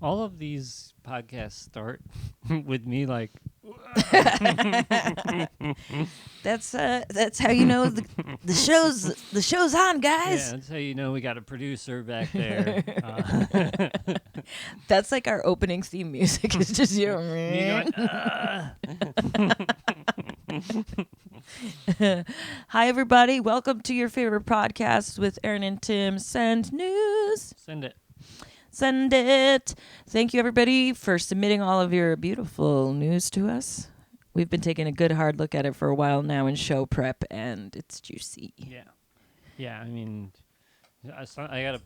All of these podcasts start with me like, That's how you know the show's on, yeah, guys. that's how you know we got a producer back there. That's like our opening theme music. It's just you. Me going, Hi, everybody. Welcome to your favorite podcast with Aaron and Tim. Send news. Send it. Send it. Thank you, everybody, for submitting all of your beautiful news to us. We've been taking a good hard look at it for a while now in show prep, and it's juicy. Yeah. Yeah, I mean, I got to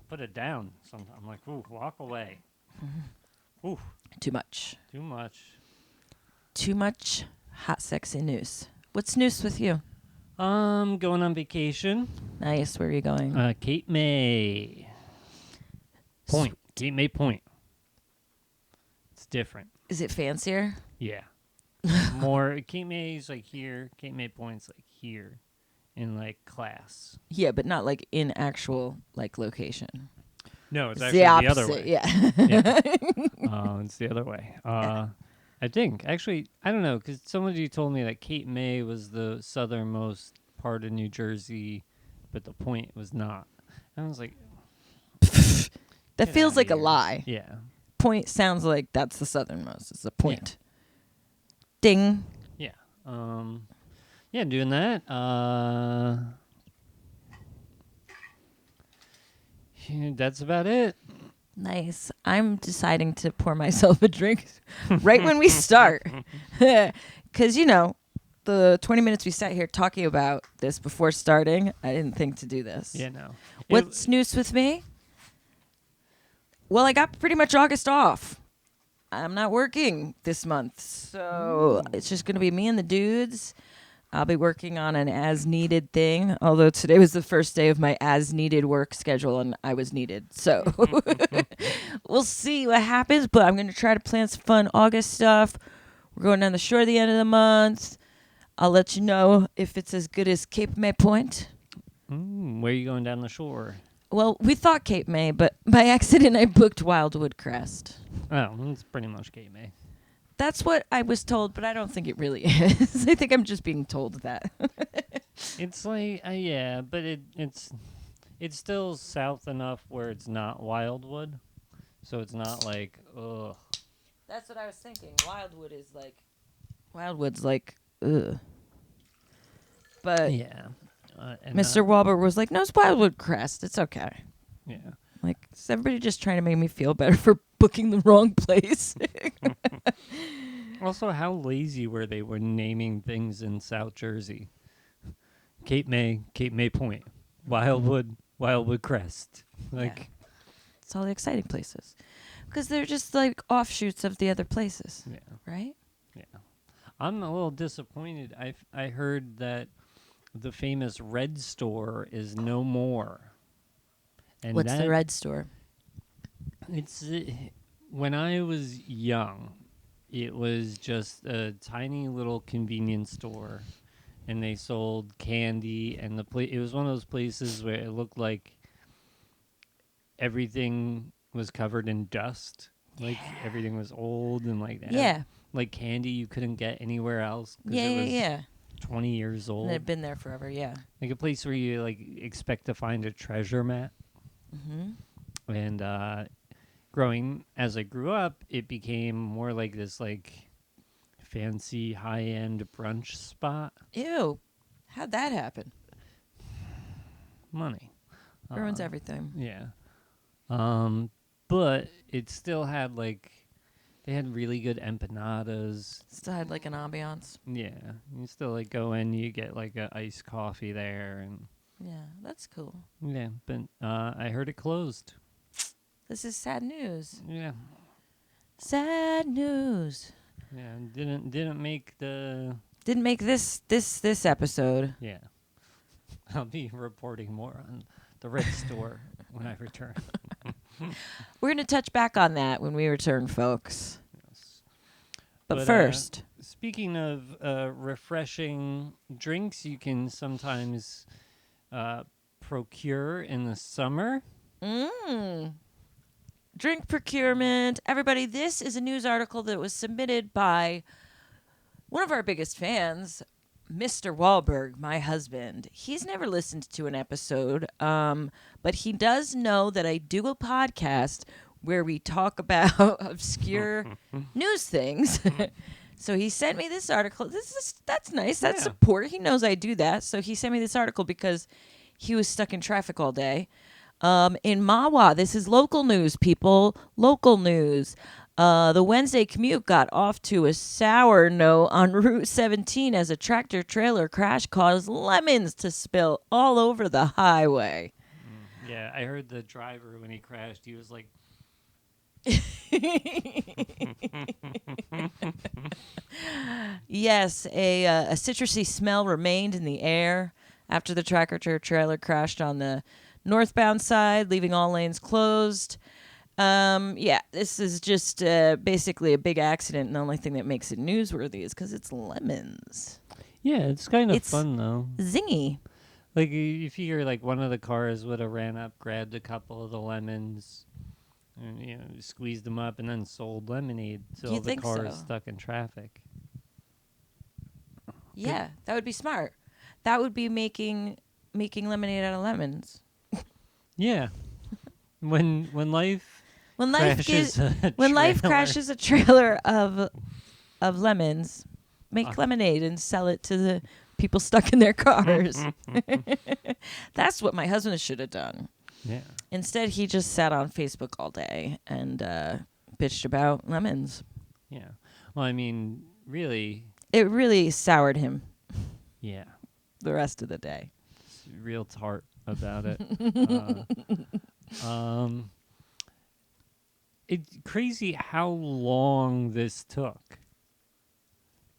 put it down. Sometimes I'm like, ooh, walk away. Ooh, Too much. too much. Too much hot, sexy news. What's news with you? Going on vacation. Nice. Where are you going? Cape May. Point. Cape May Point. It's different. Is it fancier? Yeah. More. Cape May's like here. Cape May Point's like here. In like class. Yeah, but not like in actual like location. No, it's It's actually the the opposite. other way. Yeah. It's the other way. I think. Actually, I don't know, because somebody told me that Cape May was the southernmost part of New Jersey, but the Point was not. And I was like, That get feels outta like a here. lie. Yeah. Point sounds like that's the southernmost. It's a point. Ding. Yeah. Yeah, doing that. Yeah, that's about it. Nice. I'm deciding to pour myself a drink right when we start. Because, the 20 minutes we sat here talking about this before starting, I didn't think to do this. Yeah, no. What's news with me? Well, I got pretty much August off. I'm not working this month, so it's just going to be me and the dudes. I'll be working on an as-needed thing, although today was the first day of my as-needed work schedule, and I was needed. So we'll see what happens, but I'm going to try to plan some fun August stuff. We're going down the shore at the end of the month. I'll let you know if it's as good as Cape May Point. Where are you going down the shore? Well, we thought Cape May, but by accident I booked Wildwood Crest. Oh, it's pretty much Cape May. That's what I was told, but I don't think it really is. I think I'm just being told that. It's like, yeah, but it's still south enough where it's not Wildwood, so it's not like, ugh. That's what I was thinking. Wildwood's like, ugh. But Yeah. And, Mr. Wahlberg was like, no, it's Wildwood Crest. It's okay. Yeah. Like, is everybody just trying to make me feel better for booking the wrong place? Also, how lazy were they when naming things in South Jersey? Cape May Point, Wildwood Crest. Like, It's all the exciting places. Because they're just like offshoots of the other places, yeah, right? yeah. I'm a little disappointed. I heard that the famous Red Store is no more. And What's the Red Store? It's when I was young, it was just a tiny little convenience store, and they sold candy. And it was one of those places where it looked like everything was covered in dust, like everything was old and like that. Yeah. Like candy you couldn't get anywhere else. 'Cause Yeah, it was yeah. 20 years old. And they've been there forever, yeah. Like a place where you like expect to find a treasure map. Mm-hmm. And growing as I grew up, it became more like this like fancy high-end brunch spot. Ew. How'd that happen? Money Ruins everything. Yeah. But it still had like they had really good empanadas. Still had like an ambiance. Yeah, you still like go in, you get like a iced coffee there, and Yeah, that's cool. yeah. But I heard it closed. This is sad news. Yeah. Sad news. Yeah, didn't make the. Didn't make this episode. Yeah. I'll be reporting more on the Red Store when I return. We're going to touch back on that when we return, folks. Yes. But first. Speaking of refreshing drinks you can sometimes procure in the summer. drink procurement. Everybody, this is a news article that was submitted by one of our biggest fans, Mr. Wahlberg, my husband. He's never listened to an episode, but he does know that I do a podcast where we talk about obscure news things. So he sent me this article. That's nice. That's Yeah. support. He knows I do that. So he sent me this article because he was stuck in traffic all day. In Mawa, this is local news, people. Local news. The Wednesday commute got off to a sour note on Route 17 as a tractor trailer crash caused lemons to spill all over the highway. Yeah, I heard the driver when he crashed. He was like, Yes, a citrusy smell remained in the air after the tractor trailer crashed on the northbound side, leaving all lanes closed. Yeah, this is just basically a big accident, and the only thing that makes it newsworthy is because it's lemons. yeah, it's kind of It's- fun though. Zingy. Like you figure, like one of the cars would have ran up, grabbed a couple of the lemons, and squeezed them up, and then sold lemonade till You the think car is so? stuck in traffic. Yeah, that would be smart. That would be making lemonade out of lemons. Yeah, when life When life crashes a when life trailer. crashes a trailer of lemons, make lemonade and sell it to the people stuck in their cars. That's what my husband should have done. Yeah. Instead, he just sat on Facebook all day and bitched about lemons. Yeah. Well, I mean, really, It really soured him yeah. the rest of the day. It's real tart about it. It's crazy how long this took.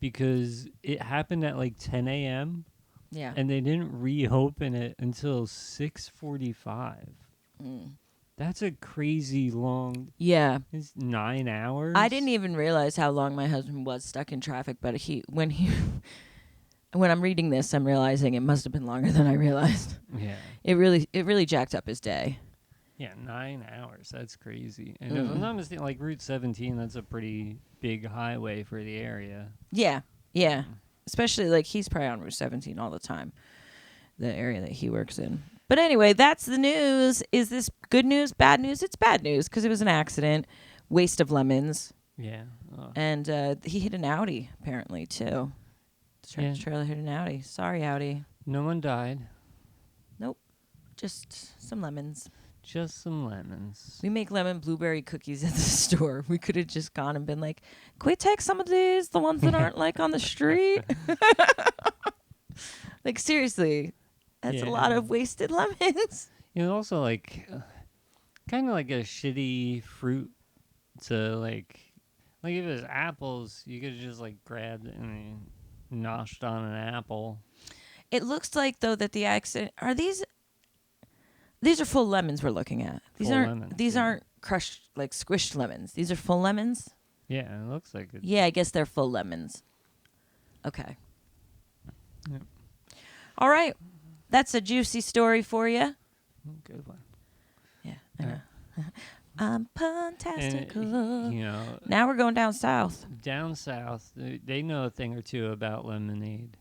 Because it happened at like 10 a.m. Yeah. and they didn't reopen it until 6:45. That's a crazy long. Yeah. It's 9 hours. I didn't even realize how long my husband was stuck in traffic, but when I'm reading this, I'm realizing it must have been longer than I realized. Yeah. It really jacked up his day. Yeah, 9 hours. That's crazy. And if I'm not mistaken, like Route 17, that's a pretty big highway for the area. Yeah. Yeah. Especially like he's probably on Route 17 all the time, the area that he works in. But anyway, that's the news. Is this good news, bad news? It's bad news because it was an accident, waste of lemons, Yeah. and he hit an Audi apparently too. The tractor Yeah. trailer hit an Audi. Sorry, Audi. No one died. Nope, just some lemons. Just some lemons. We make lemon blueberry cookies at the store. We could have just gone and been like, "Can we take some of these, the ones that aren't like on the street?" Like seriously, that's a lot Yeah. of wasted lemons. Also like kind of like a shitty fruit to like if it was apples, you could have just like grabbed it and noshed on an apple. It looks like though that the accident are these are full lemons we're looking at. These Full aren't lemons, these yeah. aren't crushed like squished lemons. These are full lemons. Yeah, it looks like it. Yeah, I guess they're full lemons. Okay. Yep. All right. That's a juicy story for you. Good one. Yeah, I All know. I'm And fantastical. Now we're going down south. down south, they know a thing or two about lemonade.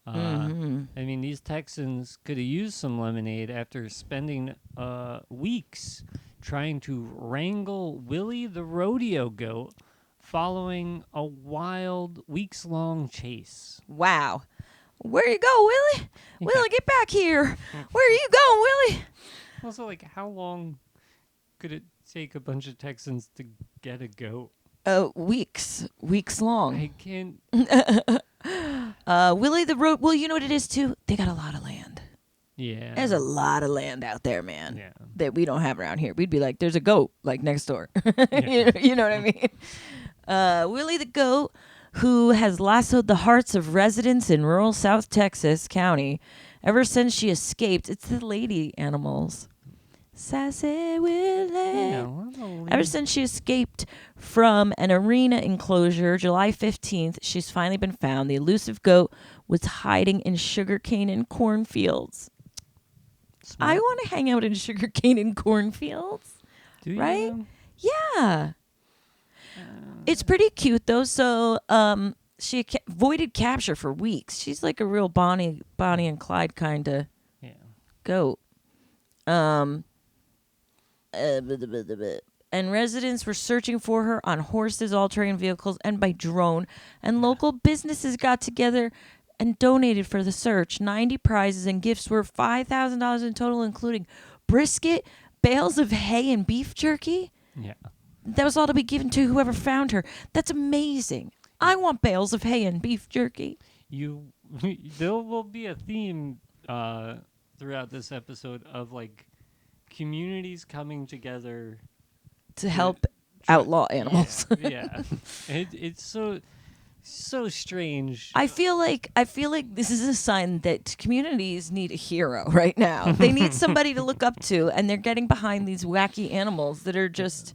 Mhm. I mean, these Texans could have used some lemonade after spending weeks trying to wrangle Willie the rodeo goat following a wild, weeks-long chase. Wow. Where you go, Willie? Yeah. Willie, get back here. Where are you going, Willie? Also, like, how long could it take a bunch of Texans to get a goat? Weeks long. I can't. Willie the road. Well, you know what it is too. They got a lot of land. Yeah. There's a lot of land out there, man. Yeah. That we don't have around here. We'd be like, there's a goat like next door. Yeah. you know what I mean? Willie the goat, who has lassoed the hearts of residents in rural South Texas County ever since she escaped. It's the lady animals. Sassy Willie. Yeah, what a Ever since she escaped from an arena enclosure July 15th, she's finally been found. The elusive goat was hiding in sugarcane and cornfields. I smart. want to hang out in sugarcane and cornfields. Do you right? know? Yeah. It's pretty cute though. So she avoided capture for weeks. She's like a real Bonnie and Clyde kind of Yeah. goat. Um and residents were searching for her on horses, all-terrain vehicles, and by drone. And local businesses got together and donated for the search. 90 prizes and gifts were $5,000 in total, including brisket, bales of hay, and beef jerky. Yeah. That was all to be given to whoever found her. That's amazing. I want bales of hay and beef jerky. There will be a theme throughout this episode of like communities coming together To help outlaw animals. Yeah. It's so strange. I feel like this is a sign that communities need a hero right now. They need somebody to look up to, and they're getting behind these wacky animals that are just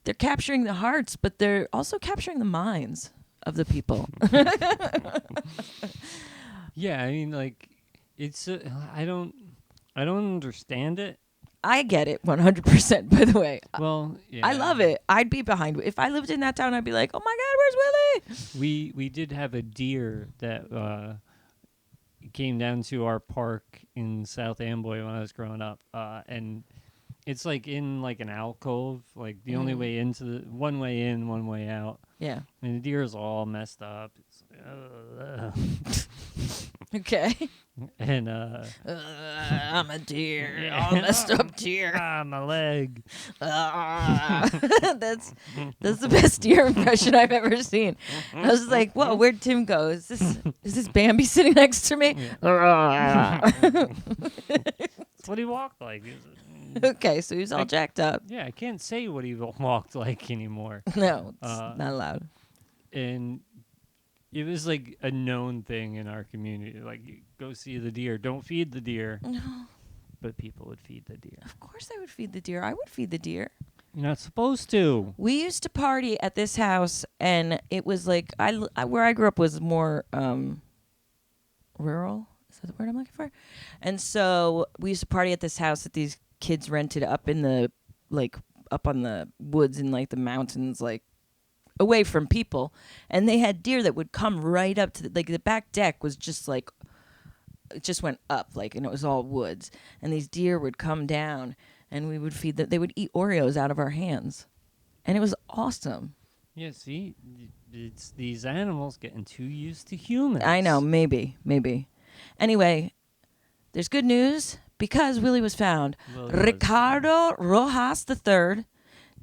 they're capturing the hearts, but they're also capturing the minds of the people. Yeah, I mean, like, it's I don't understand it. I get it 100%, by the way. Well, yeah, I love it. I'd be behind. If I lived in that town, I'd be like, oh my God, where's Willie? We did have a deer that came down to our park in South Amboy when I was growing up, and it's like in like an alcove, like the only way into the one way in, one way out. Yeah. And the deer is all messed up. It's Okay. And I'm a deer. Yeah. All messed up deer. my leg. That's the best deer impression I've ever seen. I was like, whoa, where'd Tim go? Is this Bambi sitting next to me? That's what he walked like. Okay, so he's all jacked up. Yeah, I can't say what he walked like anymore. No, it's not allowed. And it was like a known thing in our community. Like, you go see the deer. Don't feed the deer. No. But people would feed the deer. Of course I would feed the deer. I would feed the deer. You're not supposed to. We used to party at this house, and it was like, where I grew up was more rural. Is that the word I'm looking for? And so we used to party at this house that these kids rented up in the, like, up on the woods in, like, the mountains, like, away from people. And they had deer that would come right up to the back deck was just like, it just went up, like, and it was all woods. And these deer would come down, and we would feed them. They would eat Oreos out of our hands. And it was awesome. Yeah, see, it's these animals getting too used to humans. I know, maybe. Anyway, there's good news because Willie was found. Ricardo Rojas III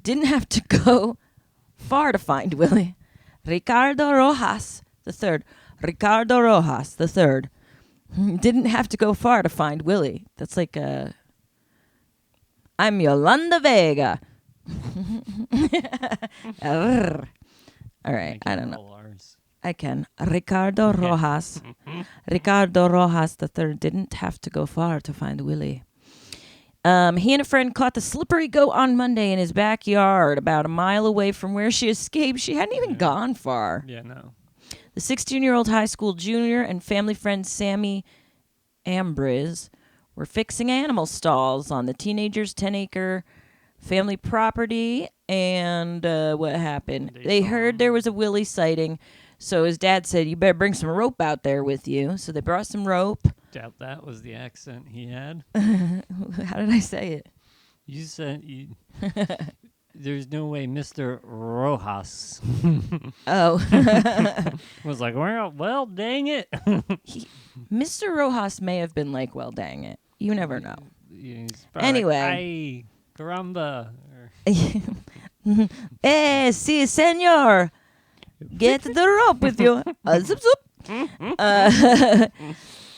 didn't have to go far to find Willie. Ricardo Rojas III didn't have to go far to find Willie. That's like I'm Yolanda Vega. All right, I don't know. I can. Ricardo Rojas III didn't have to go far to find Willie. He and a friend caught the slippery goat on Monday in his backyard, about a mile away from where she escaped. She hadn't even gone far. Yeah, no. The 16-year-old high school junior and family friend Sammy Ambriz were fixing animal stalls on the teenager's 10-acre family property. And what happened? They heard there was a Willie sighting. So his dad said, you better bring some rope out there with you. So they brought some rope. Doubt that was the accent he had. How did I say it? You said there's no way Mr. Rojas was like, well, dang it. Mr. Rojas may have been like, well, dang it. You never know. Anyway. Like, ay, caramba. Si, senor. Get the rope with you. Zip, zip.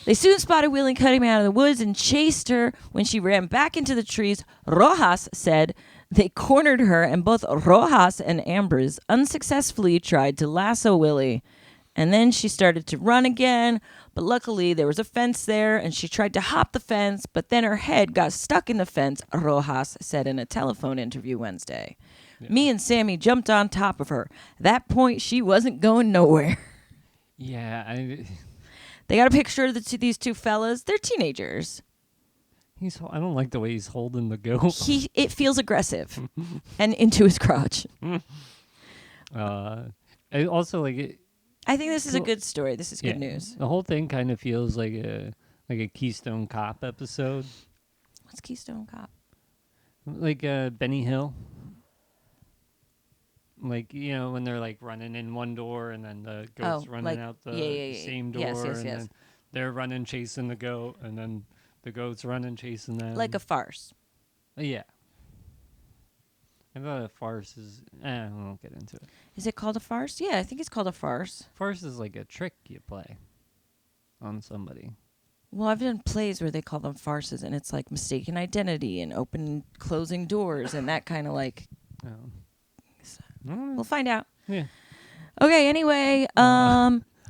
They soon spotted Willie cutting out of the woods and chased her. When she ran back into the trees, Rojas said they cornered her, and both Rojas and Ambriz unsuccessfully tried to lasso Willie. And then she started to run again, but luckily there was a fence there, and she tried to hop the fence, but then her head got stuck in the fence, Rojas said in a telephone interview Wednesday. Yeah. Me and Sammy jumped on top of her. At that point, she wasn't going nowhere. Yeah, They got a picture of these two fellas. They're teenagers. I don't like the way he's holding the goat. It feels aggressive and into his crotch. I also like it. I think this is a Cool. good story. This is good Yeah, news. the whole thing kind of feels like a Keystone Cop episode, What's Keystone Cop? like Benny Hill. Like, when they're like running in one door and then the goat's running out the same door, Yes, and then they're running chasing the goat, and then the goat's running chasing them. Like a farce. Yeah. I thought a farce is. I won't get into it. Is it called a farce? Yeah, I think it's called a farce. Farce is like a trick you play on somebody. Well, I've done plays where they call them farces, and it's like mistaken identity and open closing doors and that kind of like. Oh. We'll find out. Yeah. Okay. Anyway,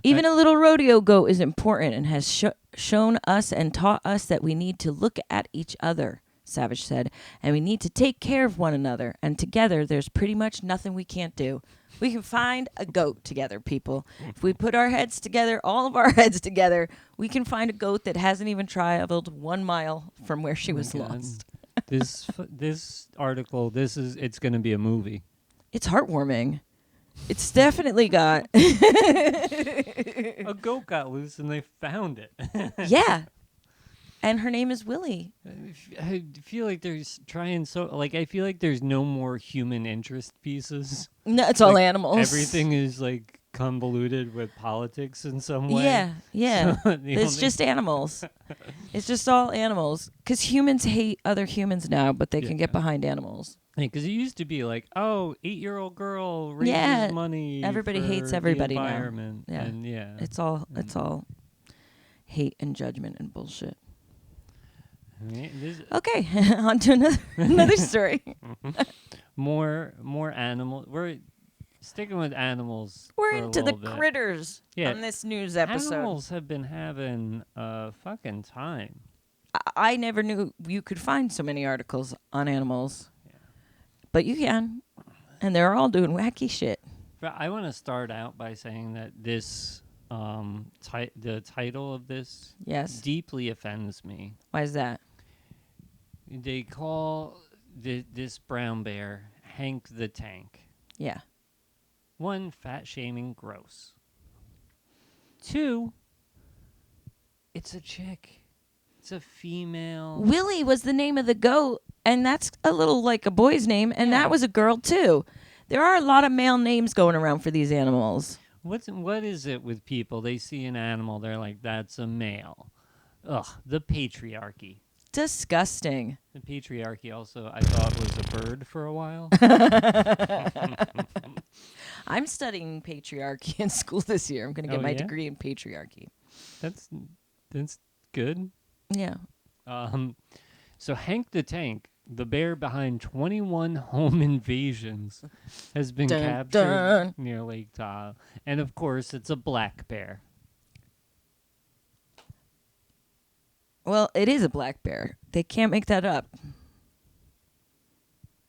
even a little rodeo goat is important and has shown us and taught us that we need to look at each other. Savage said, and we need to take care of one another. And together, there's pretty much nothing we can't do. We can find a goat together, people. If we put our heads together, all of our heads together, we can find a goat that hasn't even traveled 1 mile from where she was lost. This article, it's going to be a movie. It's heartwarming. It's definitely got... A goat got loose and they found it. Yeah. And her name is Willie. I feel like there's I feel like there's no more human interest pieces. No, it's all animals. Everything is like convoluted with politics in some way. Yeah. So It's just animals. It's just all animals. Because humans hate other humans now, but they can get behind animals. Because it used to be like, 8-year-old girl raises money. Everybody for hates everybody the now. environment. Yeah. And It's all hate and judgment and bullshit. Okay, on to another story. More animals. We're sticking with animals. We're for a into the little bit. critters on this news episode. Animals have been having a fucking time. I never knew you could find so many articles on animals. Yeah. But you can. And they're all doing wacky shit. But I want to start out by saying that this, the title of this deeply offends me. Why is that? They call this brown bear Hank the Tank. Yeah. 1, fat shaming, gross. 2, it's a chick. It's a female. Willie was the name of the goat, and that's a little like a boy's name, and that was a girl too. There are a lot of male names going around for these animals. What is it with people? They see an animal, they're like, that's a male. Ugh, the patriarchy. Disgusting. The patriarchy also, I thought, was a bird for a while. I'm studying patriarchy in school this year. I'm going to get my degree in patriarchy. That's good. Yeah. So Hank the Tank, the bear behind 21 home invasions, has been captured near Lake Tahoe. And, of course, it's a black bear. Well, it is a black bear. They can't make that up.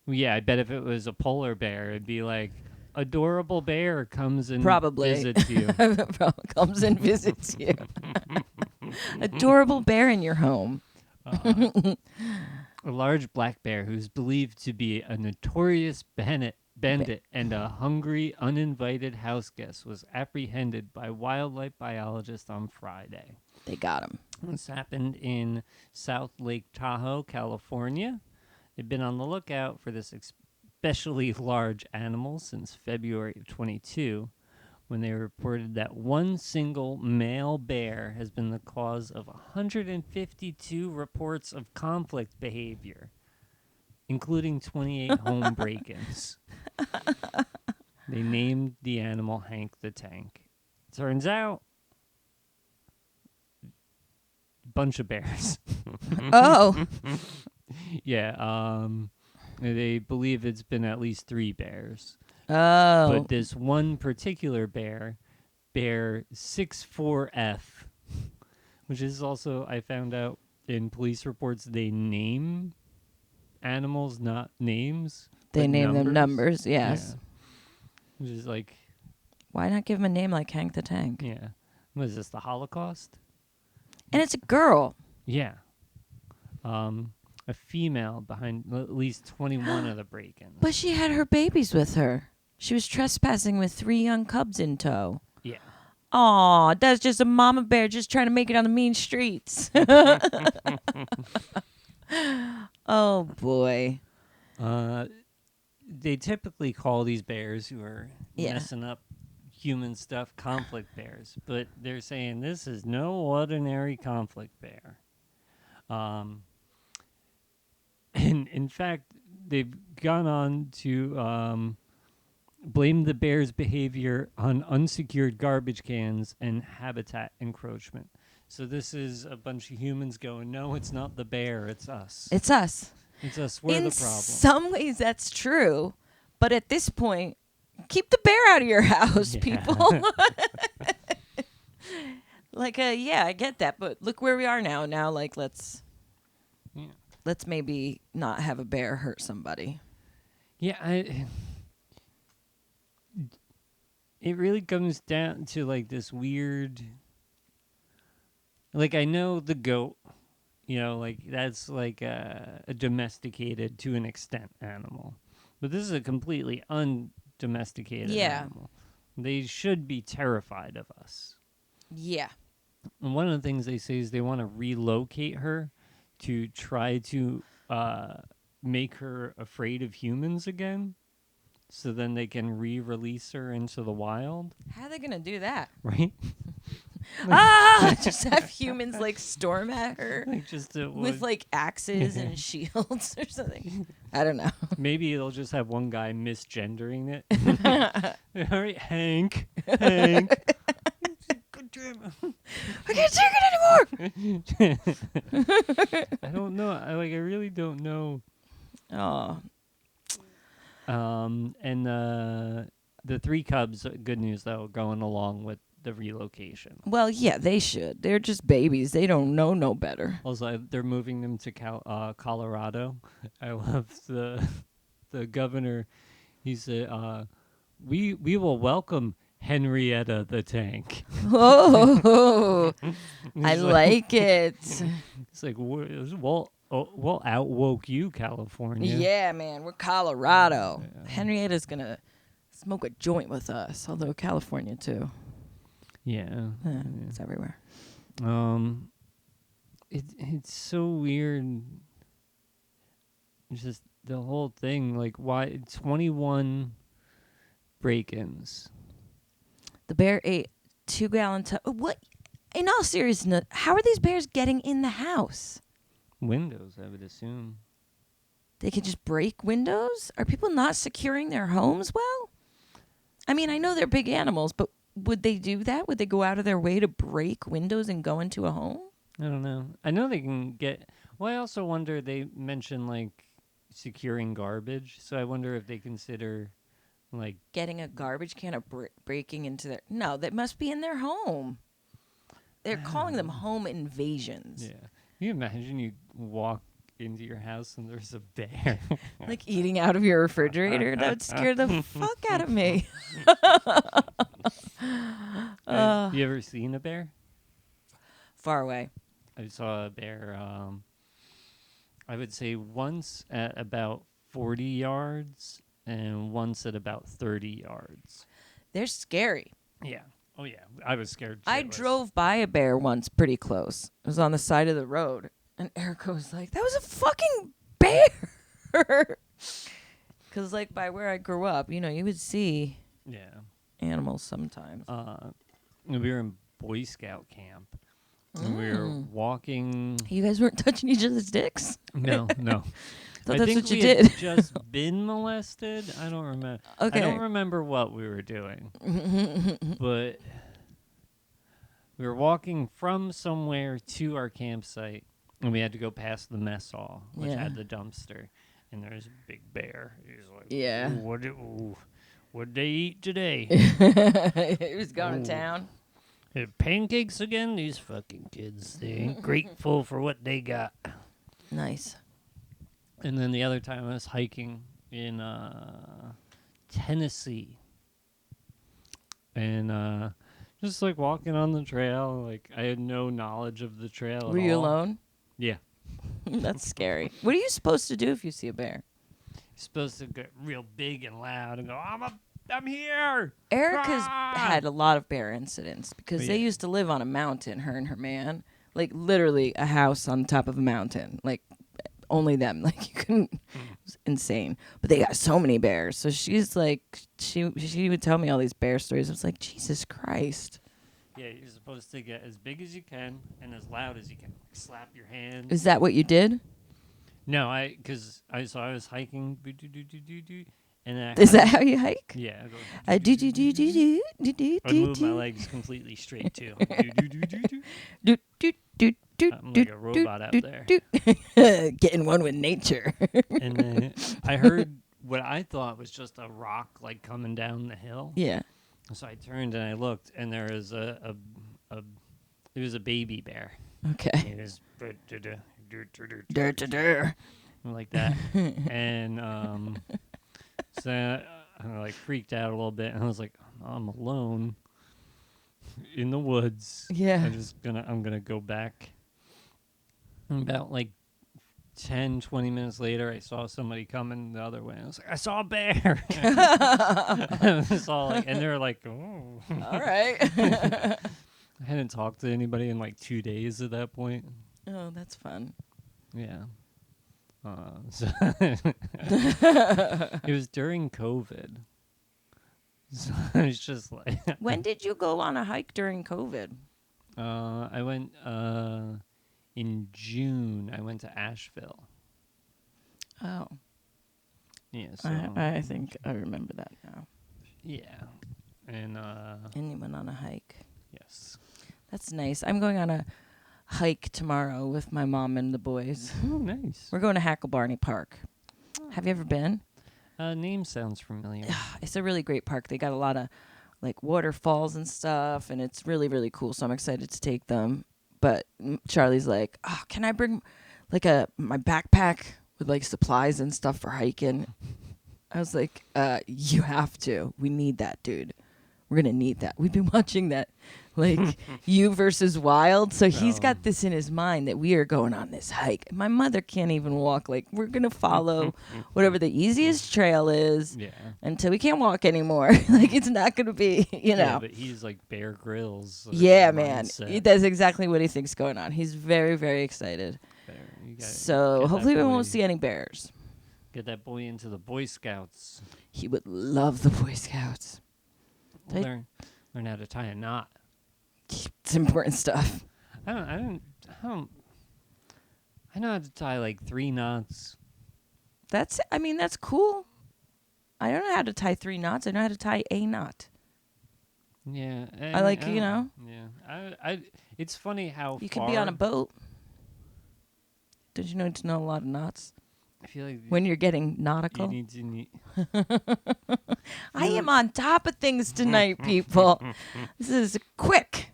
Yeah, I bet if it was a polar bear, it'd be like, adorable bear comes and visits you. Comes and visits you. Adorable bear in your home. A large black bear who's believed to be a notorious bandit and a hungry, uninvited house guest was apprehended by wildlife biologists on Friday. They got him. This happened in South Lake Tahoe, California. They've been on the lookout for this especially large animal since February of 22, when they reported that one single male bear has been the cause of 152 reports of conflict behavior, including 28 home break-ins. They named the animal Hank the Tank. Turns out, bunch of bears. Oh. Yeah, they believe it's been at least 3 bears. Oh. But this one particular bear 64F, which is also, I found out in police reports, they name animals, not names. They name them numbers, yes. Yeah. Which is like... Why not give him a name like Hank the Tank? Yeah. What is this, the Holocaust? And it's a girl. Yeah. a female behind at least 21 of the break-ins. But she had her babies with her. She was trespassing with 3 young cubs in tow. Yeah. Aw, that's just a mama bear just trying to make it on the mean streets. Oh, boy. They typically call these bears who are Yeah. messing up human stuff conflict bears, but they're saying this is no ordinary conflict bear. And in fact, they've gone on to blame the bear's behavior on unsecured garbage cans and habitat encroachment. So this is a bunch of humans going, no, it's not the bear, it's us. It's us. It's us. We're In the problem. some ways, that's true. But at this point, keep the bear out of your house, Yeah. people. Yeah, I get that. But look where we are now. Now, let's maybe not have a bear hurt somebody. Yeah, it really comes down to this weird. I know the goat, that's a domesticated to an extent animal, but this is a completely undomesticated animal. They should be terrified of us. Yeah. And one of the things they say is they want to relocate her to try to make her afraid of humans again, so then they can re-release her into the wild. How are they going to do that? Right? Just have humans storm at her with axes and shields or something. I don't know. Maybe they'll just have one guy misgendering it. All right, Hank. I can't take it anymore. I don't know. I really don't know. Oh. And the 3 cubs, good news though, going along with the relocation. Well, yeah, they should. They're just babies. They don't know no better. Also, they're moving them to Colorado. I love the governor. He said, "We will welcome Henrietta the tank." Oh, I like it. It's we'll outwoke you, California. Yeah, man, we're Colorado. Yeah. Henrietta's gonna smoke a joint with us, although California too. Yeah. It's everywhere. It's so weird. Just the whole thing, why 21 break-ins. The bear ate 2-gallon what? In all seriousness, how are these bears getting in the house? Windows, I would assume. They could just break windows? Are people not securing their homes well? I mean, I know they're big animals, but would they do that? Would they go out of their way to break windows and go into a home? I don't know. I know they can get... Well, I also wonder, they mention, securing garbage, so I wonder if they consider, getting a garbage can or breaking into their... No, that must be in their home. They're calling them home invasions. Yeah. Can you imagine you walk into your house and there's a bear? Eating out of your refrigerator? That would scare the fuck out of me. Have you ever seen a bear? Far away. I saw a bear, I would say once at about 40 yards and once at about 30 yards. They're scary. Yeah. Oh, yeah. I was scared. I drove by a bear once pretty close. It was on the side of the road. And Erica was like, that was a fucking bear. Because, by where I grew up, you would see animals sometimes. We were in Boy Scout camp. And we were walking. You guys weren't touching each other's dicks? No. I think what you we did. had just been molested. I don't remember. Okay. I don't remember what we were doing. But we were walking from somewhere to our campsite, and we had to go past the mess hall, which had the dumpster. And there's a big bear. He's like, yeah. What'd they eat today? He was going to town. Pancakes again? These fucking kids. They ain't grateful for what they got. Nice. And then the other time I was hiking in Tennessee. And just walking on the trail. I had no knowledge of the trail at all. Were you alone? Yeah. That's scary. What are you supposed to do if you see a bear? You're supposed to get real big and loud and go, I'm here. Erica's Ah! had a lot of bear incidents because they Yeah. used to live on a mountain, her and her man. Like literally a house on top of a mountain. Like only them. Like you couldn't it was insane. But they got so many bears. So she's like she would tell me all these bear stories. I was like, Jesus Christ. Yeah, you're supposed to get as big as you can and as loud as you can. Slap your hands. Is that what you did? No, I was hiking, and then Is that how you hike? yeah, I do do do do do do do I'd move my do legs completely straight too. do do do do I'm do like a robot out do there. do. Get in one with nature. And then I heard what I thought was just a rock like coming down the hill. Yeah. So I turned and I looked, and there was it was a baby bear. Okay. It was Dur, dur, dur. like that, and so I like freaked out a little bit, and I was like, I'm alone in the woods. Yeah. I'm gonna go back. And about like 10, 20 minutes later, I saw somebody coming the other way. I was like, I saw a bear. I was all like, and they were like, oh. All right. I hadn't talked to anybody in like 2 days at that point. Oh, that's fun. Yeah. So it was during COVID. So it's just like When did you go on a hike during COVID? I went in June. I went to Asheville. Oh, Yeah, so I think I remember that now. yeah, and And you went on a hike. yes. That's nice. I'm going on a hike tomorrow with my mom and the boys. Oh, nice. We're going to Hacklebarney Park. Have you ever been? Name sounds familiar. It's a really great park. They got a lot of like waterfalls and stuff, and it's really, really cool. So I'm excited to take them. But Charlie's like, oh, can I bring like my backpack with like supplies and stuff for hiking? I was like, you have to. We need that, dude. We're going to need that. We've been watching that, like, You versus Wild. So he's got this in his mind that we are going on this hike. My mother can't even walk. Like, we're going to follow whatever the easiest trail is Yeah. until we can't walk anymore. Like, it's not going to be, you know. Yeah, but he's like Bear Grylls. Yeah, man. mindset. That's exactly what he thinks going on. He's very, very excited. You gotta So get hopefully we that won't boy- see any bears. Get that boy into the Boy Scouts. He would love the Boy Scouts. Well, learn how to tie a knot. It's important stuff. I know how to tie like 3 knots. That's cool. I don't know how to tie 3 knots. I know how to tie a knot. Yeah, I like, you know. Yeah, it's funny how You far could be on a boat. Don't you need to know a lot of knots I feel like when you're getting you nautical? need to. I am on top of things tonight, people. This is quick.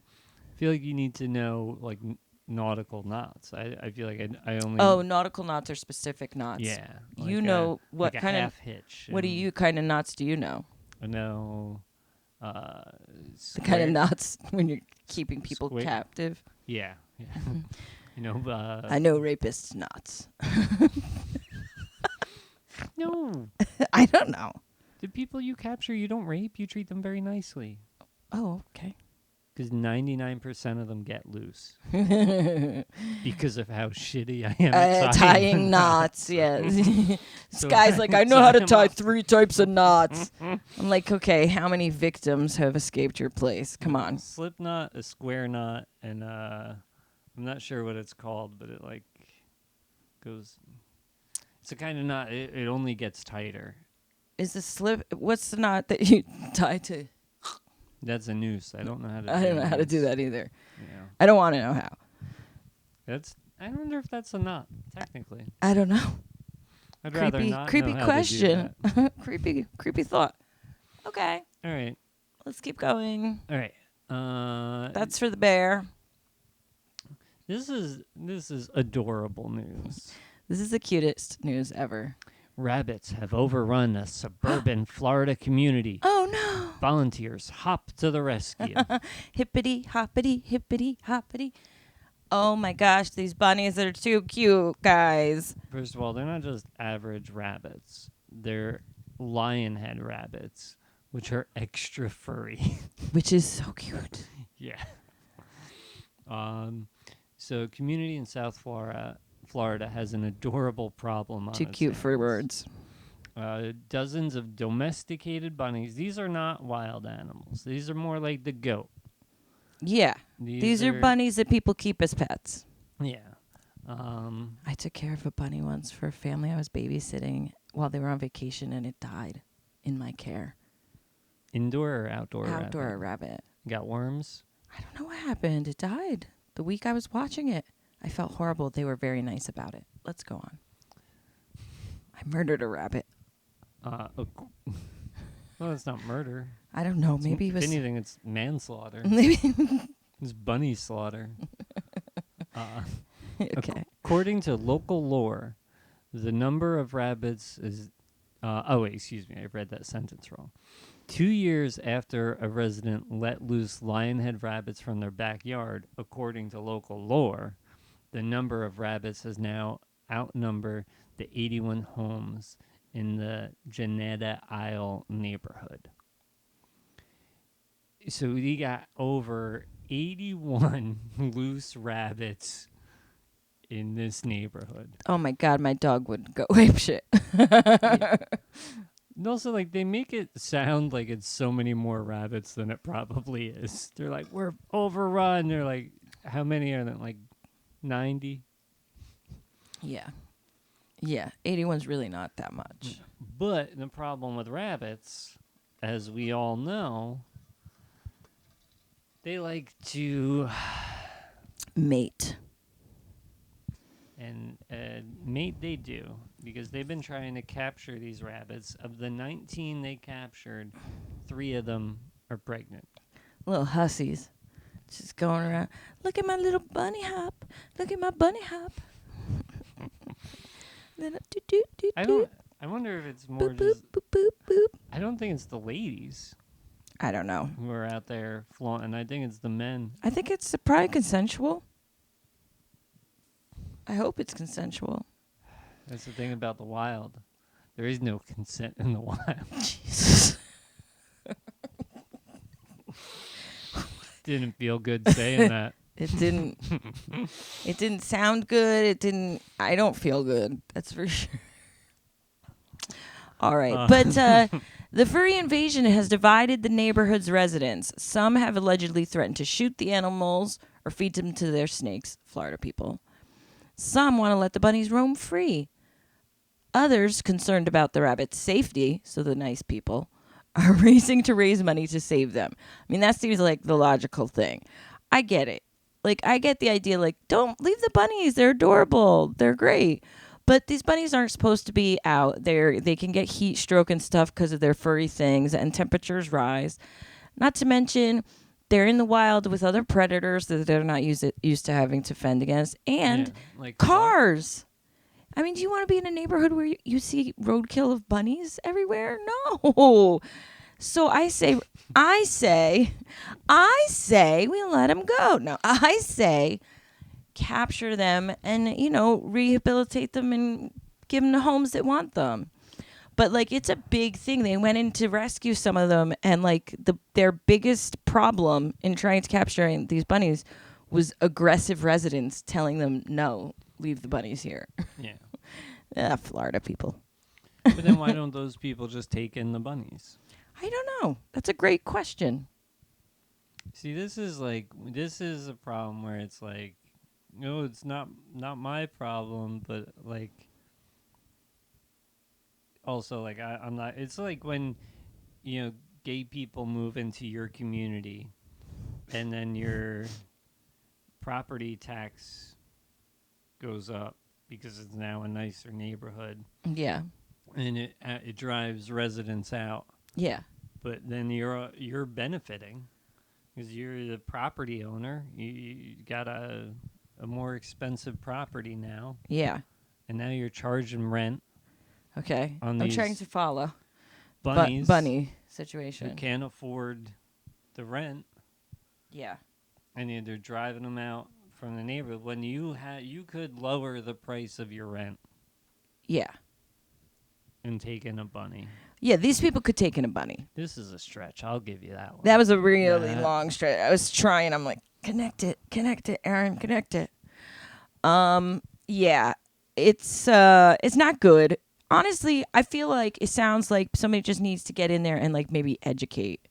I feel like you need to know like nautical knots. I feel like I only. Oh, nautical knots are specific knots. yeah. You like know what like kind a of half hitch. what kind of knots do you know? I know. The kind of knots when you're keeping people Square. captive. Yeah. You know. I know rapists knots. No. I don't know. The people you capture, you don't rape. You treat them very nicely. Oh, okay. Because 99% of them get loose. Because of how shitty I am at Tying knots, yes. This So guy's if like, I I know how to tie 'em tie up- 3 types of knots. I'm like, okay, how many victims have escaped your place? Come on. Slip knot, a square knot, and I'm not sure what it's called, but it like goes. It's a kind of knot. It only gets tighter. Is the slip? What's the knot that you tie to? That's a noose. I don't know how to. I do don't know how to do noose. that either. Yeah. I don't want to know how. That's. I wonder if that's a knot. Technically, I don't know. I'd rather Creepy, not creepy know how question. To do creepy thought. Okay, that. All right. let's keep going. All right. That's for the bear. This is adorable news. This is the cutest news ever. Rabbits have overrun a suburban Florida community. Oh no! Volunteers hop to the rescue. Hippity hoppity hippity hoppity. Oh my gosh, these bunnies are too cute, guys. First of all, they're not just average rabbits. They're lionhead rabbits, which are extra furry. Which is so cute. Yeah. Um, so community in South Florida has an adorable problem on Too its cute for hands. words. Dozens of domesticated bunnies. These are not wild animals. These are more like the goat. Yeah. These are bunnies that people keep as pets. Yeah. I took care of a bunny once for a family I was babysitting while they were on vacation, and it died in my care. Indoor or outdoor? Outdoor rabbit. Got worms? I don't know what happened. It died the week I was watching it. I felt horrible. They were very nice about it. Let's go on. I murdered a rabbit. Well, it's not murder. I don't know. Maybe it If was. anything, it's manslaughter. Maybe. It's bunny slaughter. Okay. According to local lore, the number of rabbits is. Excuse me. I read that sentence wrong. 2 years after a resident let loose lionhead rabbits from their backyard, according to local lore, the number of rabbits has now outnumbered the 81 homes in the Janetta Isle neighborhood. So we got over 81 loose rabbits in this neighborhood. Oh my God, my dog would go ape shit. And also, like, they make it sound like it's so many more rabbits than it probably is. They're like, we're overrun. They're like, how many are there? Like 90? Yeah. Yeah. 81's really not that much. But the problem with rabbits, as we all know, they like to Mate. and mate they do, because they've been trying to capture these rabbits. Of the 19 they captured, 3 of them are pregnant. Little hussies. Just going around. Look at my little bunny hop. Look at my bunny hop. I wonder if it's more Boop, boop, just, boop, boop, boop. I don't think it's the ladies I don't know. who are out there flaunting. I think it's the men. I think it's probably consensual. I hope it's consensual. That's the thing about the wild. There is no consent in the wild. Jesus. Didn't feel good saying that. It didn't. It didn't sound good. It didn't. I don't feel good. That's for sure. All right, but the furry invasion has divided the neighborhood's residents. Some have allegedly threatened to shoot the animals or feed them to their snakes. Florida people. Some want to let the bunnies roam free. Others, concerned about the rabbits' safety, so the nice people, are racing to raise money to save them. I mean, that seems like the logical thing. I get it. Like, I get the idea, like, don't leave the bunnies. They're adorable. They're great. But these bunnies aren't supposed to be out. They can get heat stroke and stuff because of their furry things, and temperatures rise. Not to mention, they're in the wild with other predators that they're not used to having to fend against. And Yeah, like cars. I mean, do you want to be in a neighborhood where you see roadkill of bunnies everywhere? No. So I say, we let them go. No, I say, capture them and, rehabilitate them and give them the homes that want them. But, like, it's a big thing. They went in to rescue some of them, and, like, their biggest problem in trying to capture these bunnies was aggressive residents telling them, no, leave the bunnies here. Yeah. Florida people. But then why don't those people just take in the bunnies? I don't know. That's a great question. See, this is a problem where it's like, no, it's not my problem, but like, also like I'm not. It's like when, gay people move into your community, and then your property tax goes up because it's now a nicer neighborhood, Yeah. and it drives residents out. Yeah. But then you're benefiting because you're the property owner. You got a more expensive property now, Yeah. and now you're charging rent Okay. on I'm these trying to follow. bunnies Bunny who situation. can't afford the rent, Yeah. and they're driving them out from the neighborhood when you could lower the price of your rent Yeah. and take in a bunny. Yeah, these people could take in a bunny. This is a stretch. I'll give you that one. That was a really That- long stretch. I was trying. I'm like, connect it, Aaron, connect it. Yeah, it's not good. Honestly, I feel like it sounds like somebody just needs to get in there and like maybe educate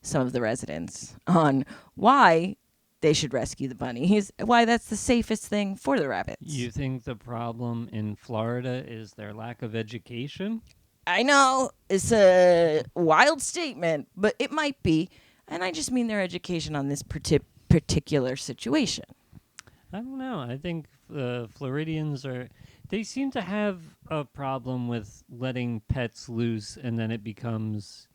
some of the residents on why they should rescue the bunnies, why that's the safest thing for the rabbits. You think the problem in Florida is their lack of education? I know it's a wild statement, but it might be. And I just mean their education on this particular situation. I don't know. I think Floridians they seem to have a problem with letting pets loose and then it becomes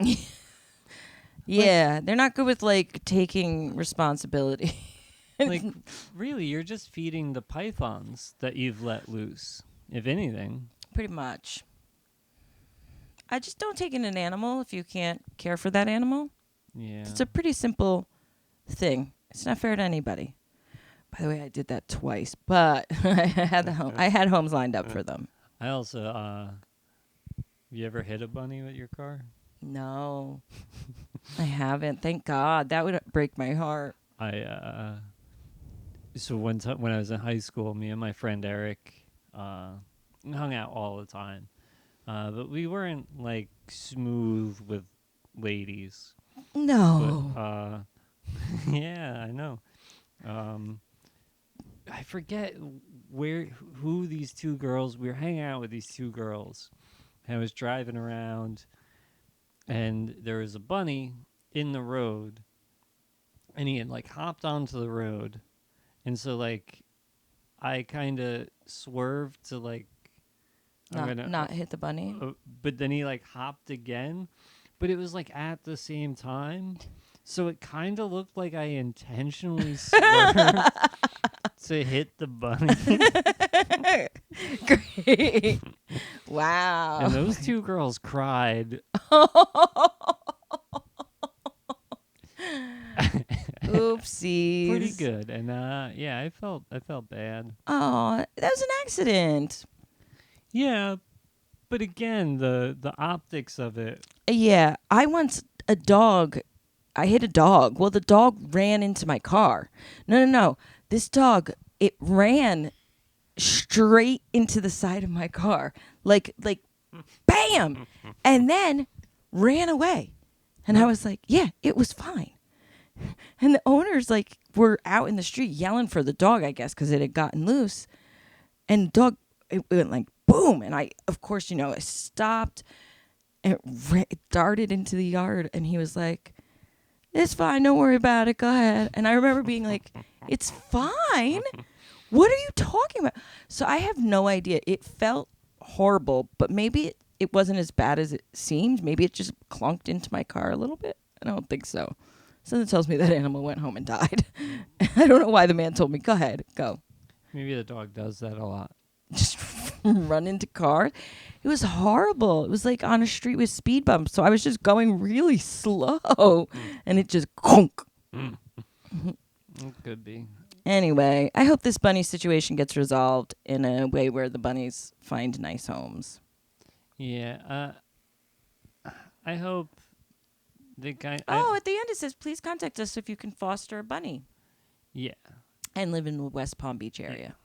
Yeah, they're not good with like taking responsibility. like really you're just feeding the pythons that you've let loose, if anything. Pretty much. I just don't take in an animal if you can't care for that animal. Yeah. It's a pretty simple thing. It's not fair to anybody. By the way, I did that twice, but I had homes lined up for them. I also you ever hit a bunny with your car? No, I haven't. Thank God. That would break my heart. So one time when I was in high school, me and my friend Eric hung out all the time. But we weren't like smooth with ladies. No. But yeah, I know. I forget who these two girls. We were hanging out with these two girls. And I was driving around, and there was a bunny in the road, and he had like hopped onto the road, and so like I kind of swerved to like not hit the bunny. but then he like hopped again, but it was like at the same time, so it kind of looked like I intentionally swerved to hit the bunny. Great. Wow. And those two girls cried. Oopsies. Pretty good, and yeah, I felt bad. Oh, that was an accident. Yeah, but again, the optics of it. Yeah, I hit a dog. Well, the dog ran into my car. No. This dog, it ran straight into the side of my car. Like bam! And then ran away. And I was like, yeah, it was fine. And the owners like were out in the street yelling for the dog, I guess, because it had gotten loose. And the dog, it went like boom. And I, of course, I stopped and it darted into the yard. And he was like, it's fine. Don't worry about it. Go ahead. And I remember being like, it's fine. What are you talking about? So I have no idea. It felt horrible, but maybe it wasn't as bad as it seemed. Maybe it just clunked into my car a little bit. I don't think so. Something tells me that animal went home and died. I don't know why the man told me, go ahead, go. Maybe the dog does that a lot. Just run into cars. It was horrible. It was like on a street with speed bumps. So I was just going really slow and it just conk. It could be. Anyway, I hope this bunny situation gets resolved in a way where the bunnies find nice homes. Yeah. I hope the guy. At the end it says, please contact us if you can foster a bunny Yeah. and live in the West Palm Beach area.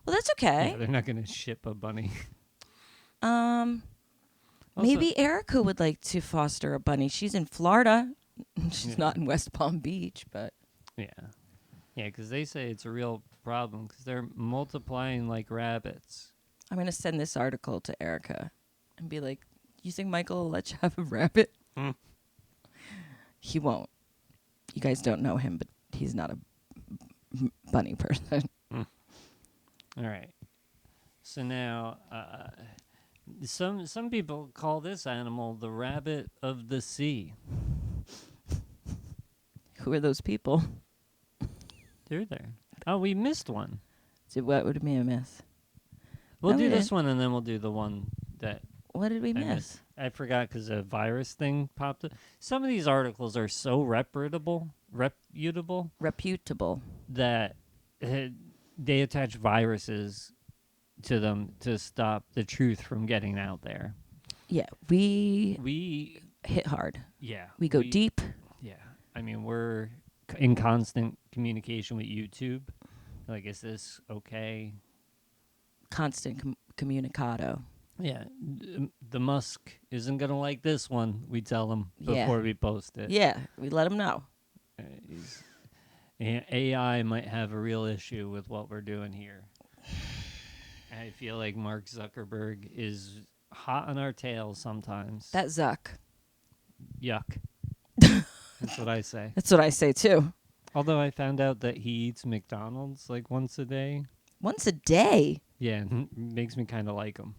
Well, that's okay. Yeah, they're not going to ship a bunny. Maybe Erica would like to foster a bunny. She's in Florida. She's not in West Palm Beach, but Yeah. Yeah, because they say it's a real problem because they're multiplying like rabbits. I'm going to send this article to Erica and be like, you think Michael will let you have a rabbit? He won't. You guys don't know him, but he's not a bunny person. All right. So now, some people call this animal the rabbit of the sea. Who are those people? They're there. Oh, we missed one. So what would be a miss? We'll No, do we this didn't. one, and then we'll do the one that What did we I miss? missed. I forgot because a virus thing popped up. Some of these articles are so reputable Reputable. that they attach viruses to them to stop the truth from getting out there. Yeah, we We, hit hard. yeah, We go deep. Yeah, I mean we're in constant communication with YouTube. Like, is this okay? Constant communicado. Yeah, the Musk isn't gonna like this one. We tell him Yeah. before we post it. Yeah, we let them know. He's- AI might have a real issue with what we're doing here. I feel like Mark Zuckerberg is hot on our tails sometimes. That Zuck. Yuck. That's what I say. That's what I say too. Although I found out that he eats McDonald's like once a day. Once a day. Yeah, and makes me kind of like him.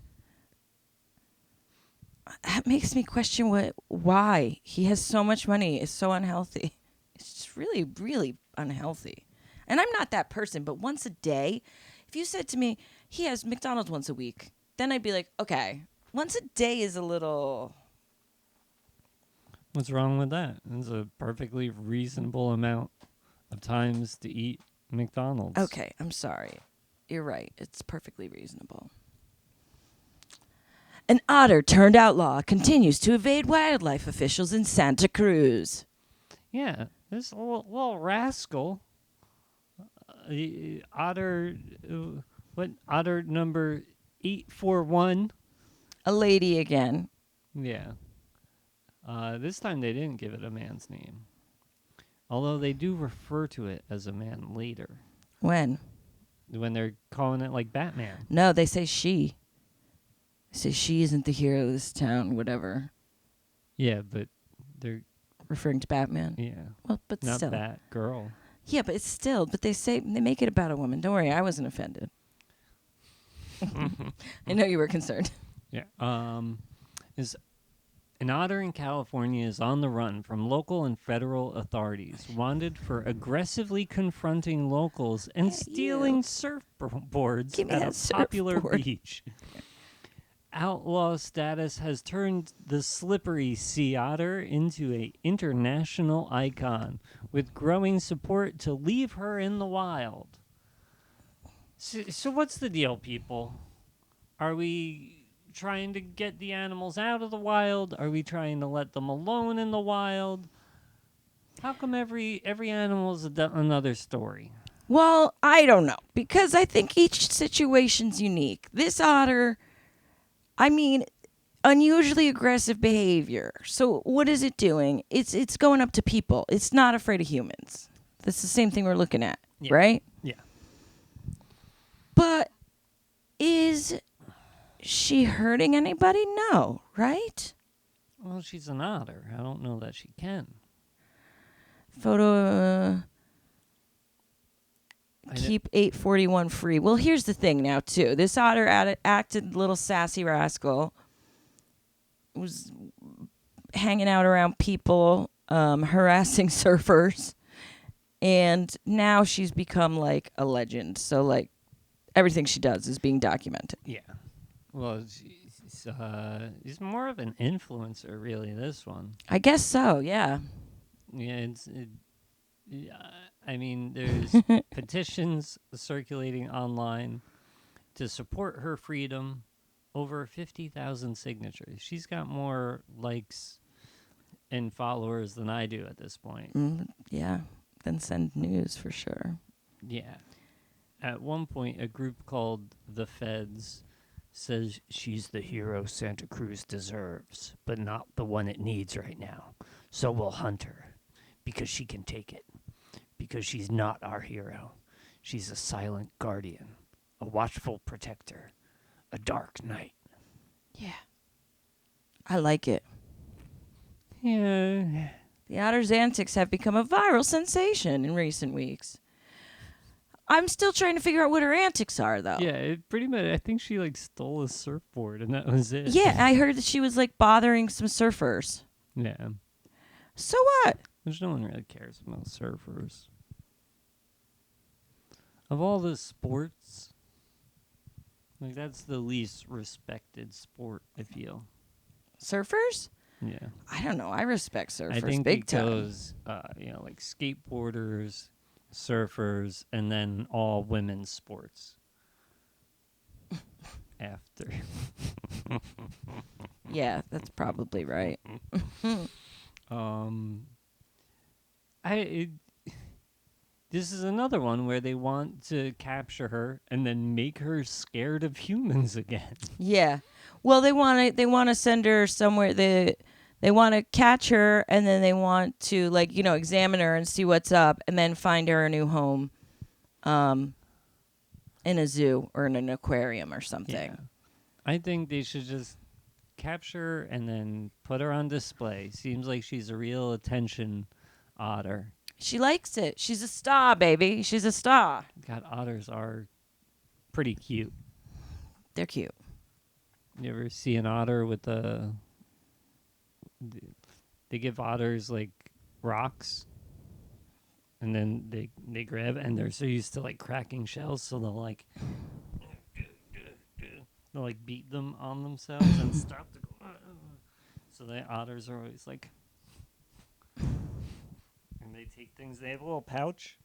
That makes me question why he has so much money. It's so unhealthy. It's just really, really unhealthy. And I'm not that person, but once a day, if you said to me he has McDonald's once a week, then I'd be like, okay, once a day is a little. What's wrong with that? It's a perfectly reasonable amount of times to eat McDonald's. Okay, I'm sorry. You're right. It's perfectly reasonable. An otter turned outlaw continues to evade wildlife officials in Santa Cruz. Yeah, this little rascal. Otter, what? Otter number 841. A lady again. Yeah. This time they didn't give it a man's name. Although they do refer to it as a man later. When? When they're calling it like Batman. No, they say she. They say she isn't the hero of this town, whatever. Yeah, but they're... Referring to Batman? Yeah. Well, but Not still. that girl. Yeah, but it's still. But they make it about a woman. Don't worry, I wasn't offended. I know you were concerned. Yeah. Is an otter in California is on the run from local and federal authorities, wanted for aggressively confronting locals and stealing surfboards Give me at that a popular surfboard. beach. Outlaw status has turned the slippery sea otter into an international icon, with growing support to leave her in the wild. So what's the deal, people? Are we trying to get the animals out of the wild? Are we trying to let them alone in the wild? How come every animal is another story? Well, I don't know, because I think each situation's unique. This otter, I mean, unusually aggressive behavior. So what is it doing? It's going up to people. It's not afraid of humans. That's the same thing we're looking at, Yeah. right? Yeah. But is she hurting anybody? No, right? Well, she's an otter. I don't know that she can. Photo. I Keep 841 free. Well, here's the thing now, too. This otter acted little sassy rascal. Was hanging out around people, harassing surfers. And now she's become like a legend. So, like, everything she does is being documented. Yeah. Well, he's more of an influencer, really, this one. I guess so, yeah. Yeah, I mean, there's petitions circulating online to support her freedom. Over 50,000 signatures. She's got more likes and followers than I do at this point. Yeah, then send news for sure. Yeah. At one point, a group called The Feds says she's the hero Santa Cruz deserves, but not the one it needs right now. So we'll hunt her because she can take it. Because she's not our hero. She's a silent guardian, a watchful protector, a dark knight. Yeah. I like it. Yeah. The otter's antics have become a viral sensation in recent weeks. I'm still trying to figure out what her antics are, though. Yeah, it pretty much. I think she like stole a surfboard and that was it. Yeah, I heard that she was like bothering some surfers. Yeah. So what? Which no one really cares about surfers. Of all the sports, like that's the least respected sport, I feel. Surfers? Yeah. I don't know. I respect surfers I think big it time. goes, like skateboarders, surfers, and then all women's sports after. Yeah, that's probably right. Um, I it, this is another one where they want to capture her and then make her scared of humans again. Yeah. Well, they want to send her somewhere. They want to catch her, and then they want to, like, examine her and see what's up, and then find her a new home, um, in a zoo or in an aquarium or something. Yeah. I think they should just capture her and then put her on display. Seems like she's a real attention otter. She likes it. She's a star, baby. She's a star. God, otters are pretty cute. They're cute. You ever see an otter with a? They give otters like rocks, and then they grab, and they're so used to like cracking shells, so they'll like beat them on themselves and stop to go. So the otters are always like, and they take things. They have a little pouch.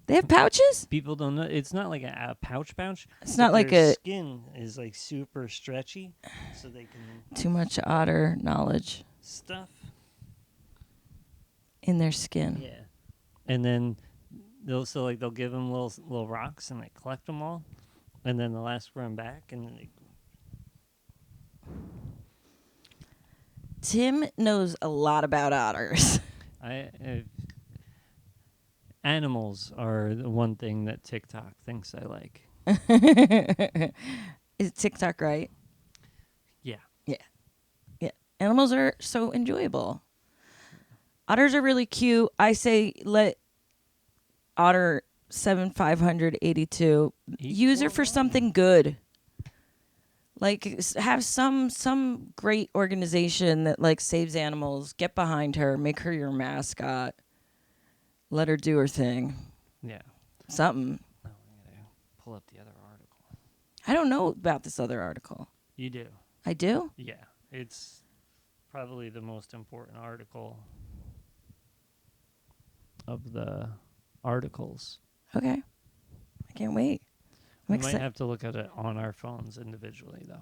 They have pouches? People don't know. It's not like a pouch. It's but not like their a skin is like super stretchy, so they can too much otter knowledge stuff. in their skin. Yeah, and then they'll give them little rocks and they collect them all, and then they'll ask for them back, and then Tim knows a lot about otters. animals are the one thing that TikTok thinks I like. Is TikTok right? Yeah. Yeah. Animals are so enjoyable. Otters are really cute. I say let Otter 7582 use her for something good. Like have some great organization that like saves animals. Get behind her. Make her your mascot. Let her do her thing. Yeah. Something. Oh, I gotta pull up the other article. I don't know about this other article. You do. I do? Yeah. It's probably the most important article of the articles. Okay. I can't wait. We might have to look at it on our phones individually, though.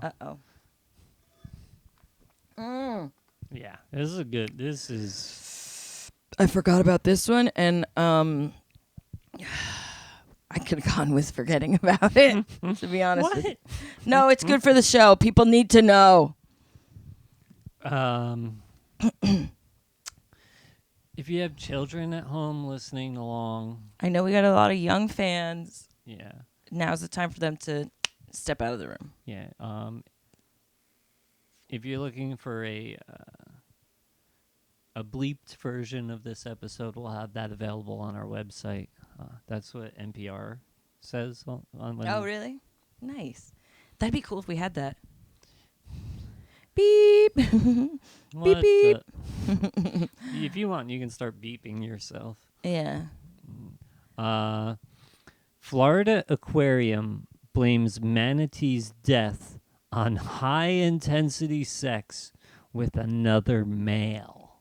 Uh-oh. Yeah, this is... I forgot about this one, and I could have gone with forgetting about it, to be honest. What? No, it's good for the show. People need to know. If you have children at home listening along... I know we got a lot of young fans. Yeah. Now's the time for them to step out of the room. Yeah. If you're looking for a bleeped version of this episode, we'll have that available on our website. That's what NPR says. Oh, really? Nice. That'd be cool if we had that. Beep. What beep. If you want, you can start beeping yourself. Yeah. Florida Aquarium blames manatee's death on high-intensity sex with another male.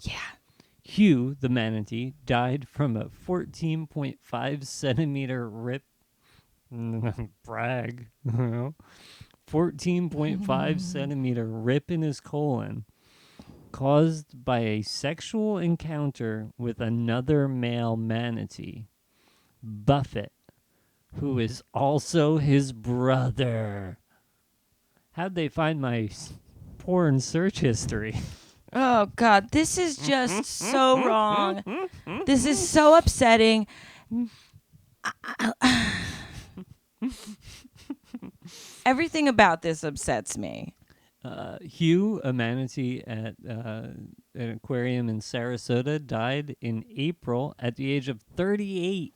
Yeah. Hugh, the manatee, died from a 14.5 centimeter rip. Brag. 14.5 centimeter rip in his colon caused by a sexual encounter with another male manatee, Buffett, who is also his brother. How'd they find my porn search history? Oh, God. This is just so wrong. This is so upsetting. Everything about this upsets me. Hugh, a manatee at an aquarium in Sarasota, died in April at the age of 38.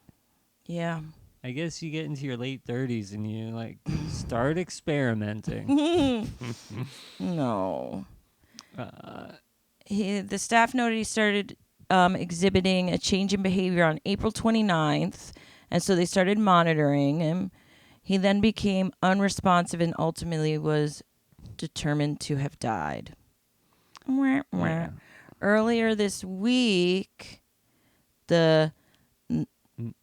Yeah. I guess you get into your late 30s and you like start experimenting. No. The staff noted he started exhibiting a change in behavior on April 29th, and so they started monitoring him. He then became unresponsive and ultimately was determined to have died. Yeah. Earlier this week, the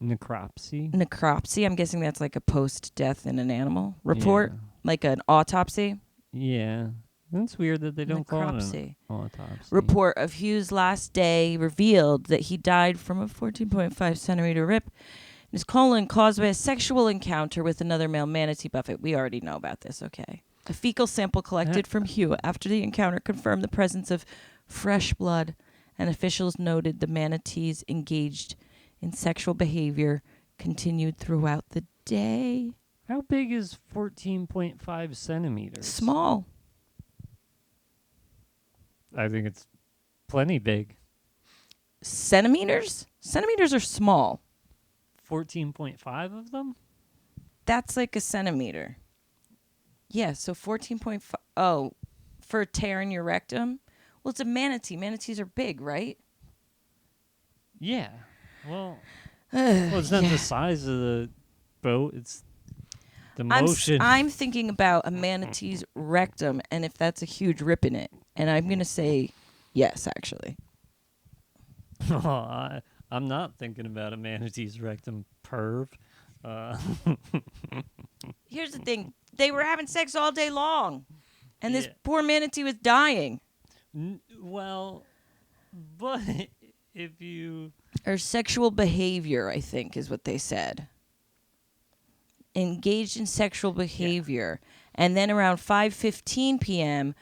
Necropsy. Necropsy. I'm guessing that's like a post-death in an animal report, like an autopsy. Yeah. That's weird that they don't call it Necropsy. an autopsy. Report of Hughes' last day revealed that he died from a 14.5 centimeter rip in his colon caused by a sexual encounter with another male manatee buffet. We already know about this, okay. A fecal sample collected from Hugh after the encounter confirmed the presence of fresh blood, and officials noted the manatees engaged in sexual behavior continued throughout the day. How big is 14.5 centimeters? Small. I think it's plenty big. Centimeters? Centimeters are small. 14.5 of them? That's like a centimeter. Yeah, so 14.5. Oh, for a tear in your rectum? Well, it's a manatee. Manatees are big, right? Yeah. Well, it's not the size of the boat. It's the motion. I'm thinking about a manatee's rectum and if that's a huge rip in it. And I'm going to say yes, actually. I'm not thinking about a manatee's rectum, perv. Here's the thing. They were having sex all day long. And this Yeah. poor manatee was dying. Well, but if you... Or sexual behavior, I think, is what they said. Engaged in sexual behavior. Yeah. And then around 5:15 p.m.,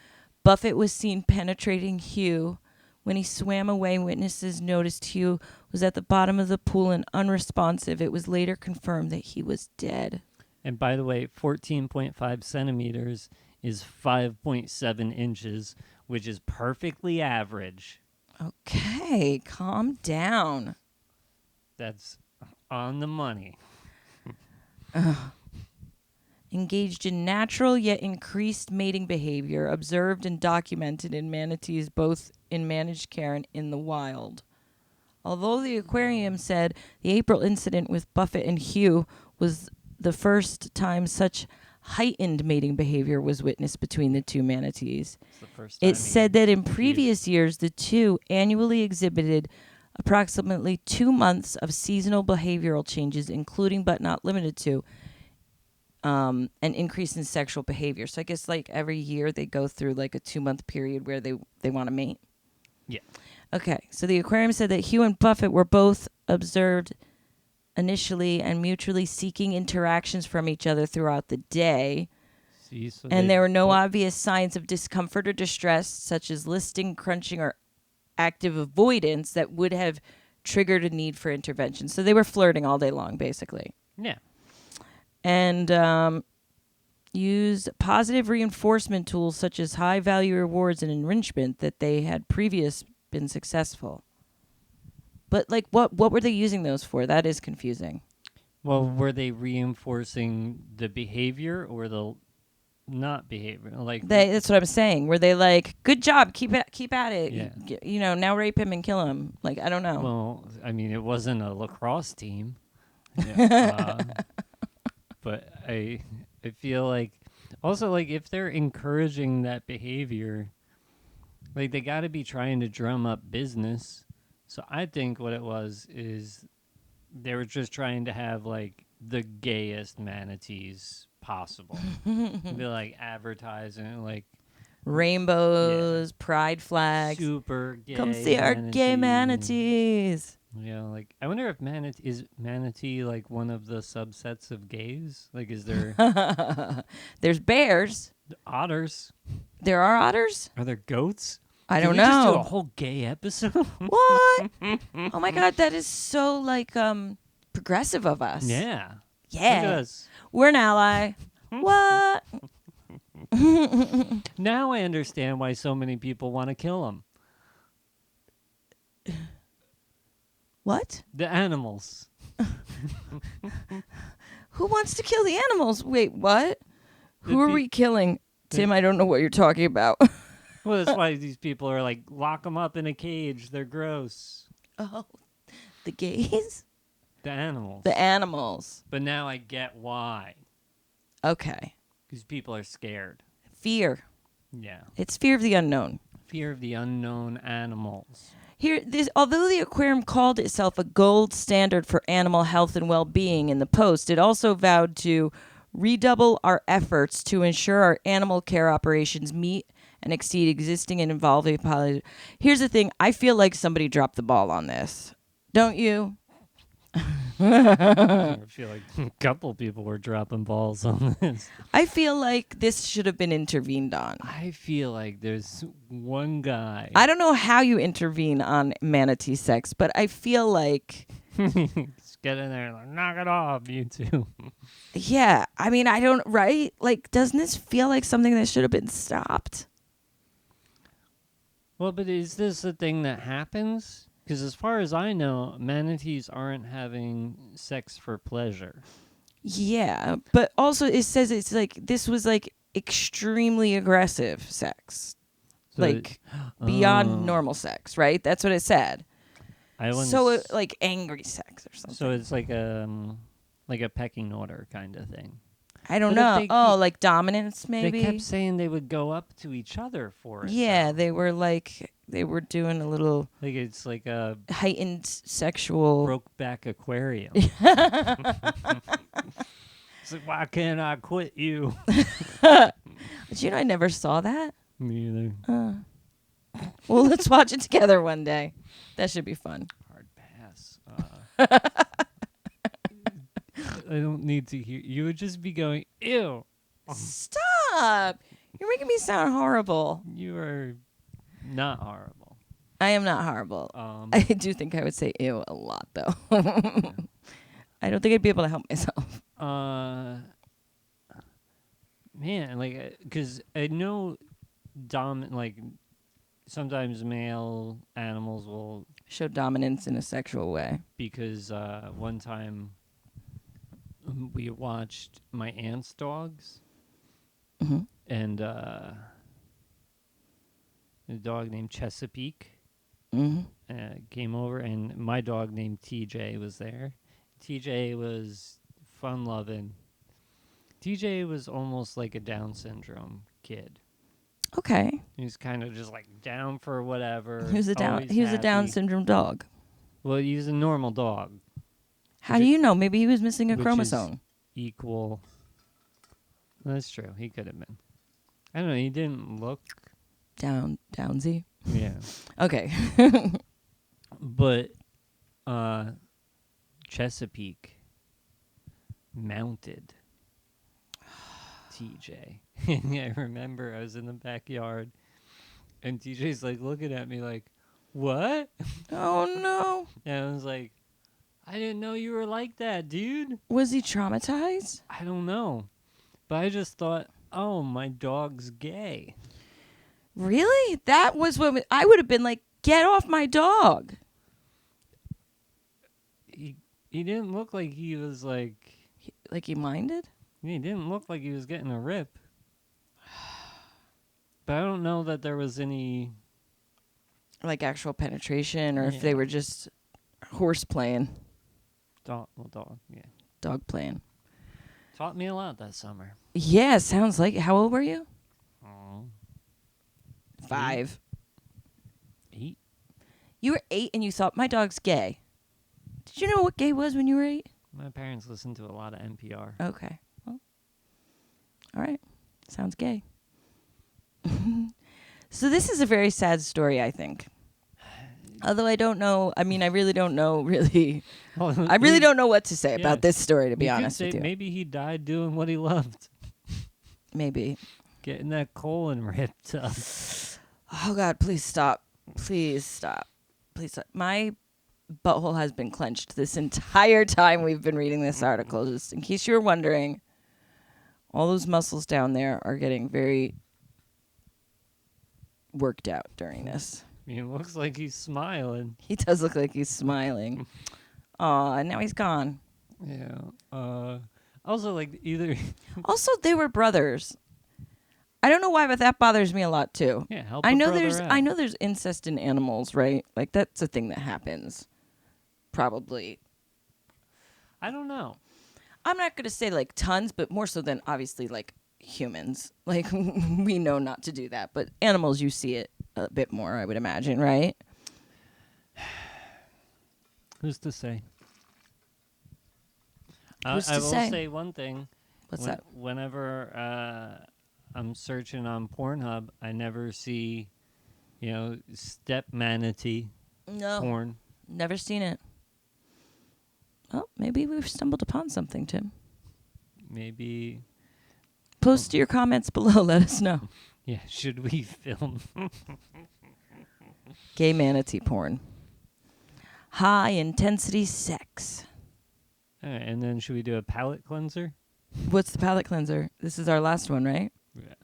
Buffett was seen penetrating Hugh. When he swam away, witnesses noticed Hugh was at the bottom of the pool and unresponsive. It was later confirmed that he was dead. And by the way, 14.5 centimeters is 5.7 inches, which is perfectly average. Okay, calm down. That's on the money. Engaged in natural yet increased mating behavior observed and documented in manatees both in managed care and in the wild. Although the aquarium said the April incident with Buffett and Hugh was the first time such heightened mating behavior was witnessed between the two manatees. It said that in previous years, the two annually exhibited approximately 2 months of seasonal behavioral changes, including but not limited to an increase in sexual behavior. So I guess like every year they go through like a 2-month period where they want to mate. Yeah. Okay. So the aquarium said that Hugh and Buffett were both observed initially and mutually seeking interactions from each other throughout the day. And there were no obvious signs of discomfort or distress, such as listing, crunching, or active avoidance that would have triggered a need for intervention. So they were flirting all day long, basically. Yeah. And used positive reinforcement tools such as high-value rewards and enrichment that they had been successful. But, like, what were they using those for? That is confusing. Well, were they reinforcing the behavior or the not behavior? That's what I'm saying. Were they like, good job, keep at it. Yeah. Now rape him and kill him. Like, I don't know. Well, I mean, it wasn't a lacrosse team. Yeah. But I feel like also like if they're encouraging that behavior, like they got to be trying to drum up business. So I think what it was is they were just trying to have like the gayest manatees possible. They're like advertising like rainbows, pride flags, super gay. Come see our gay manatees. Yeah, like I wonder if manatee like one of the subsets of gays? Like, is there? There's bears. Otters. There are otters. Are there goats? I don't know. Just do a know. whole gay episode. What? Oh my god, that is so like progressive of us. Yeah. Yeah. Look at us. We're an ally. What? Now I understand why so many people want to kill them. What? The animals. Who wants to kill the animals? Wait, what? Who are we killing? Tim, I don't know what you're talking about. Well, that's why these people are like, lock them up in a cage. They're gross. Oh, the gays? The animals. The animals. But now I get why. Okay. Because people are scared. Fear. Yeah. It's fear of the unknown. Fear of the unknown animals. Although the aquarium called itself a gold standard for animal health and well-being in the post, it also vowed to redouble our efforts to ensure our animal care operations meet and exceed existing and evolving policies. Here's the thing: I feel like somebody dropped the ball on this. Don't you? I feel like a couple people were dropping balls on this. I feel like this should have been intervened on. I feel like there's one guy. I don't know how you intervene on manatee sex, but I feel like, Just get in there and like, knock it off, you two. yeah. I mean, right? Like, doesn't this feel like something that should have been stopped? Well, but is this a thing that happens? Because as far as I know, manatees aren't having sex for pleasure. Yeah, but also it says it's like this was like extremely aggressive sex, So like beyond Oh. normal sex, right? That's what it said. I wouldn't So s- like angry sex or something. So it's like a pecking order kind of thing. I don't but if know. they Oh, keep- like dominance maybe. They kept saying they would go up to each other for it. Yeah, though. they were doing a little Like it's like a heightened sexual. Brokeback aquarium. It's like, why can't I quit you? Did you know I never saw that? Me either. Well, let's watch it together one day. That should be fun. Hard pass. I don't need to hear. You would just be going, ew. Stop! You're making me sound horrible. You are not horrible. I am not horrible. I do think I would say ew a lot, though. I don't think I'd be able to help myself. Man, like, because I know like, sometimes male animals will, Show dominance in a sexual way. because one time we watched my aunt's dogs, Mm-hmm. and a dog named Chesapeake Mm-hmm. came over, and my dog named TJ was there. TJ was fun-loving. TJ was almost like a Down syndrome kid. Okay. He was kind of just like down for whatever. He was a always Down happy. syndrome dog. Well, he was a normal dog. How do you know? Maybe he was missing a Which is- chromosome. Equal. That's true. He could have been. I don't know. He didn't look. Downsy. Yeah. Okay. But Chesapeake mounted TJ. And I remember I was in the backyard, and TJ's like looking at me like, "What?" Oh no. And I was like, "I didn't know you were like that, dude." Was he traumatized? I don't know. But I just thought, "Oh, my dog's gay." Really? That was when I would have been like, "Get off my dog." He didn't look like he was like. Like he minded? He didn't look like he was getting a rip. But I don't know that there was any. Like actual penetration, or if Yeah. they were just horse playing, Dog, yeah. dog playing. Taught me a lot that summer. Yeah, sounds like it. How old were you? Oh. 5. 8? You were 8 and you thought my dog's gay. Did you know what gay was when you were 8? My parents listened to a lot of NPR. Okay. Well, all right. Sounds gay. So this is a very sad story, I think. Although I don't know. I mean, I really don't know. Really, I really don't know what to say Yeah. about this story. To be You could honest say with you, maybe he died doing what he loved. maybe. Getting that colon ripped up. Oh God, please stop. Please stop. Please stop. My butthole has been clenched this entire time we've been reading this article. Just in case you were wondering, all those muscles down there are getting very worked out during this. I mean, it looks like he's smiling. He does look like he's smiling. Aw, and now he's gone. Yeah. Also, like, either... Also, they were brothers. I don't know why, but that bothers me a lot too. yeah, help I a know brother there's out. I know there's incest in animals, right? Like that's a thing that happens. Probably. I don't know. I'm not going to say like tons, but more so than obviously like humans. Like we know not to do that, but animals you see it a bit more, I would imagine, right? Who's to say? Who's I to will say? say one thing. What's that? Whenever I'm searching on Pornhub, I never see, step manatee No, porn. never seen it. Oh, maybe we've stumbled upon something, Tim. Maybe, Post your comments below. Let us know. yeah, should we film? Gay manatee porn. High intensity sex. All right, and then should we do a palate cleanser? What's the palate cleanser? This is our last one, right? Yeah.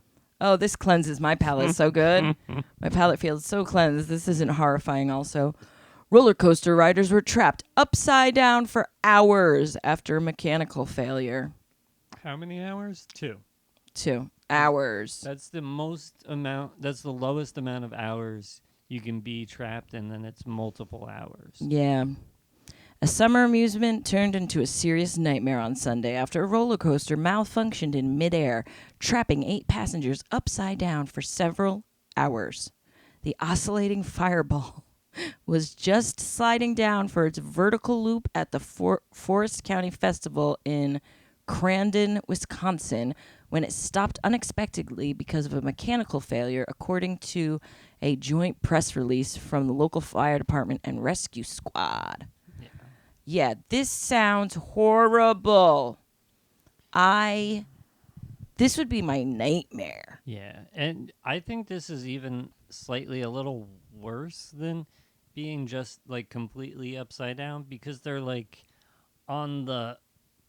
Oh, this cleanses my palate so good. My palate feels so cleansed. This isn't horrifying also. Roller coaster riders were trapped upside down for hours after a mechanical failure. How many hours? 2. 2 hours. That's the lowest amount of hours you can be trapped, and then it's multiple hours. Yeah. A summer amusement turned into a serious nightmare on Sunday after a roller coaster malfunctioned in midair, trapping 8 passengers upside down for several hours. The oscillating fireball was just sliding down for its vertical loop at the Forest County Festival in Crandon, Wisconsin, when it stopped unexpectedly because of a mechanical failure, according to a joint press release from the local fire department and rescue squad. Yeah, this sounds horrible. This would be my nightmare. Yeah, and I think this is even slightly a little worse than being just like completely upside down, because they're like on the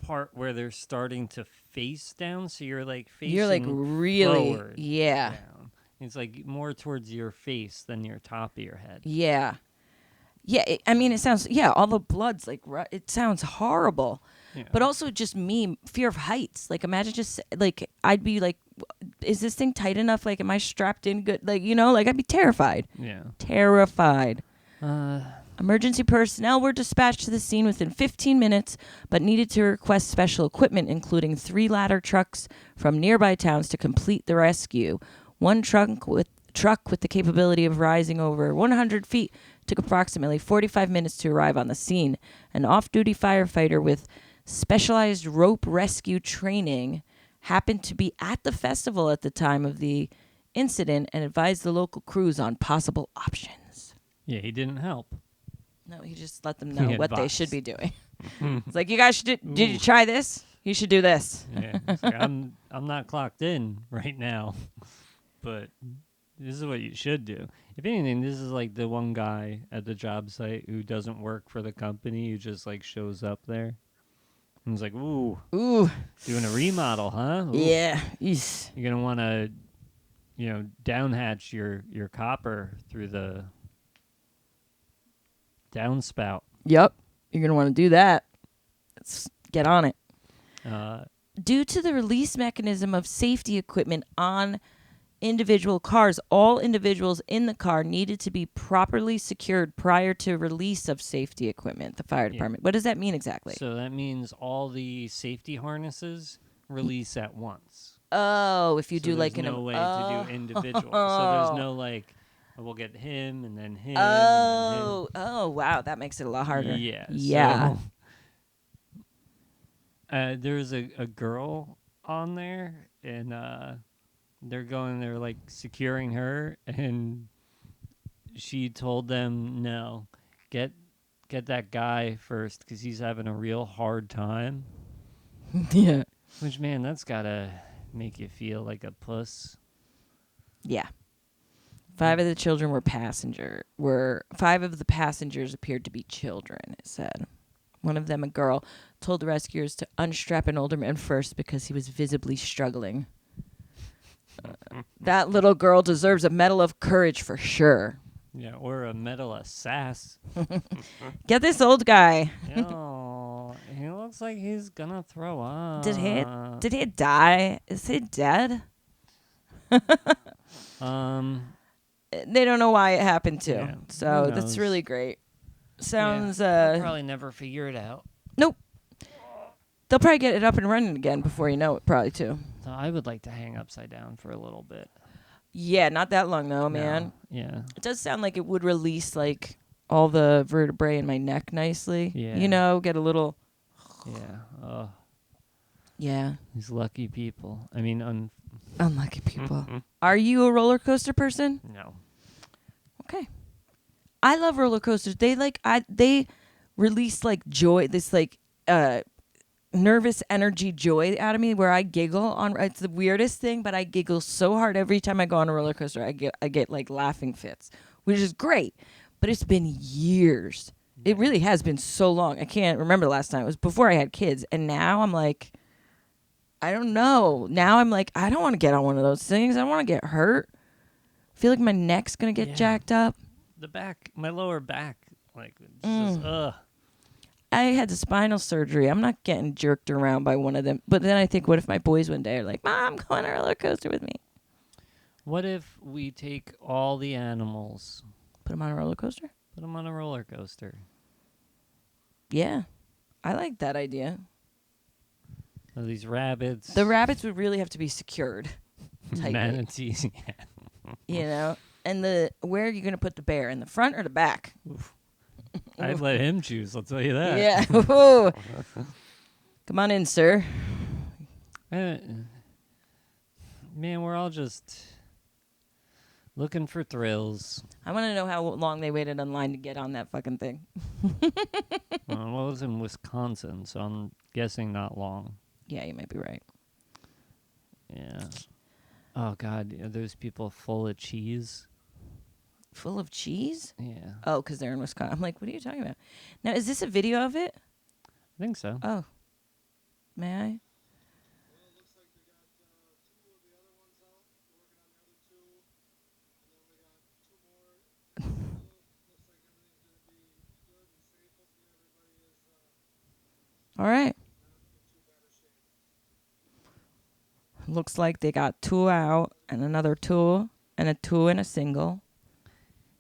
part where they're starting to face down, so you're like facing You're like really, forward yeah. down. It's like more towards your face than your top of your head. Yeah. Yeah, it sounds, all the blood's like, it sounds horrible. Yeah. But also just me, fear of heights. Like, imagine just, like, I'd be like, is this thing tight enough? Like, am I strapped in good? Like, I'd be terrified. Yeah. Terrified. Emergency personnel were dispatched to the scene within 15 minutes, but needed to request special equipment, including 3 ladder trucks from nearby towns to complete the rescue. One truck with the capability of rising over 100 feet took approximately 45 minutes to arrive on the scene. An off-duty firefighter with specialized rope rescue training happened to be at the festival at the time of the incident and advised the local crews on possible options. Yeah, he didn't help. No, he just let them know what they should be doing. Hmm. It's like, you guys did you try this? You should do this. Yeah, it's like, I'm not clocked in right now, but this is what you should do. If anything, this is like the one guy at the job site who doesn't work for the company, who just like shows up there. And he's like, ooh, doing a remodel, huh? Ooh. Yeah. Eesh. You're going to want to, downhatch your copper through the downspout. Yep. You're going to want to do that. Let's get on it. Due to the release mechanism of safety equipment on individual cars, all individuals in the car needed to be properly secured prior to release of safety equipment, the fire department. What does that mean exactly? So that means all the safety harnesses release at once. Oh, if you do there's like no way to do individual. So there's no like, we'll get him and then him. Oh, and him. Oh, wow. That makes it a lot harder. Yeah. Yeah. So, there's a girl on there, and they're like securing her, and she told them, no, get that guy first, because he's having a real hard time. Yeah. Which, man, that's gotta make you feel like a puss. Yeah. 5 of the children were 5 of the passengers appeared to be children, it said. One of them, a girl, told the rescuers to unstrap an older man first because he was visibly struggling. That little girl deserves a medal of courage for sure. Yeah, or a medal of sass. Get this old guy. Oh, he looks like he's gonna throw up. Did he die? Is he dead? They don't know why it happened to. Yeah, so that's really great. Sounds I'll probably never figure it out. Nope. They'll probably get it up and running again before you know it, probably too. So I would like to hang upside down for a little bit. Yeah, not that long though, man. Yeah. It does sound like it would release like all the vertebrae in my neck nicely. Yeah. You know, get a little. Yeah. Oh, Yeah. these lucky people. I mean, Unlucky people. Are you a roller coaster person? no. Okay. I love roller coasters. They release like joy, this like nervous energy joy out of me where I giggle on. It's the weirdest thing, but I giggle so hard every time I go on a roller coaster. I get like laughing fits, which is great. But it's been years. It really has been so long. I can't remember the last time. It was before I had kids, and now I'm like, I don't know. Now I'm like, I don't want to get on one of those things. I don't want to get hurt. I feel like my neck's gonna get Yeah. jacked up. The back, my lower back, like, it's just, ugh. I had the spinal surgery. I'm not getting jerked around by one of them. But then I think, what if my boys one day are like, Mom, go on a roller coaster with me? What if we take all the animals, Put them on a roller coaster? put them on a roller coaster? Yeah. I like that idea. These rabbits. The rabbits would really have to be secured tightly. Manatees. Yeah. You know? And where are you going to put the bear? In the front or the back? I'd let him choose, I'll tell you that. Yeah. Ooh. Come on in, sir. Uh, Man, we're all just looking for thrills. I want to know how long they waited online to get on that fucking thing. Well, it was in Wisconsin, so I'm guessing not long. Yeah, you might be right. Yeah. Oh, God, are those people full of cheese? Full of cheese? Yeah. Oh, because they're in Wisconsin. I'm like, what are you talking about? Now, is this a video of it? I think so. Oh. May I? All right. Looks like they got 2 out and another 2 and a 2 and a single.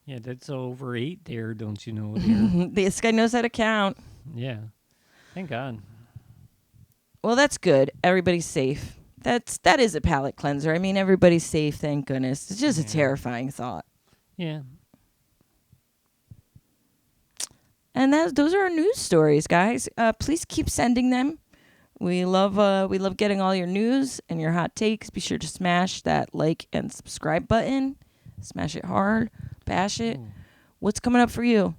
Yeah, that's over 8 there, don't you know, dear? This guy knows how to count. Yeah. Thank God. Well, that's good. Everybody's safe. That is a palate cleanser. I mean, everybody's safe, thank goodness. It's just a Yeah. terrifying thought. Yeah. And those are our news stories, guys. Please keep sending them. We love getting all your news and your hot takes. Be sure to smash that like and subscribe button. Smash it hard. Bash it. Ooh. What's coming up for you?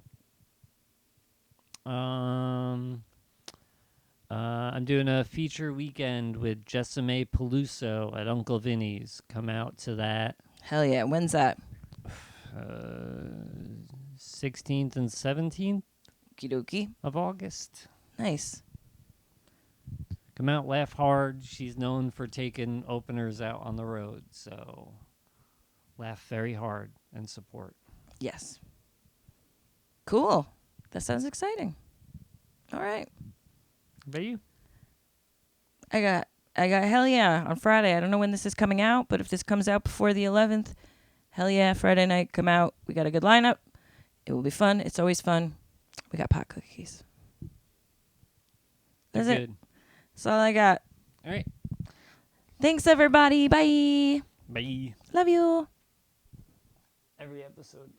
I'm doing a feature weekend with Jessime Peluso at Uncle Vinny's. Come out to that. Hell yeah. When's that? 16th and 17th Okie dokie. of August. Nice. Come out, laugh hard. She's known for taking openers out on the road, so laugh very hard and support. Yes. Cool. That sounds exciting. All right. How about you? I got hell yeah on Friday. I don't know when this is coming out, but if this comes out before the 11th, hell yeah, Friday night, come out. We got a good lineup. It will be fun. It's always fun. We got pot cookies. That's it. Good. That's all I got. All right. Thanks, everybody. Bye. Bye. Love you. Every episode.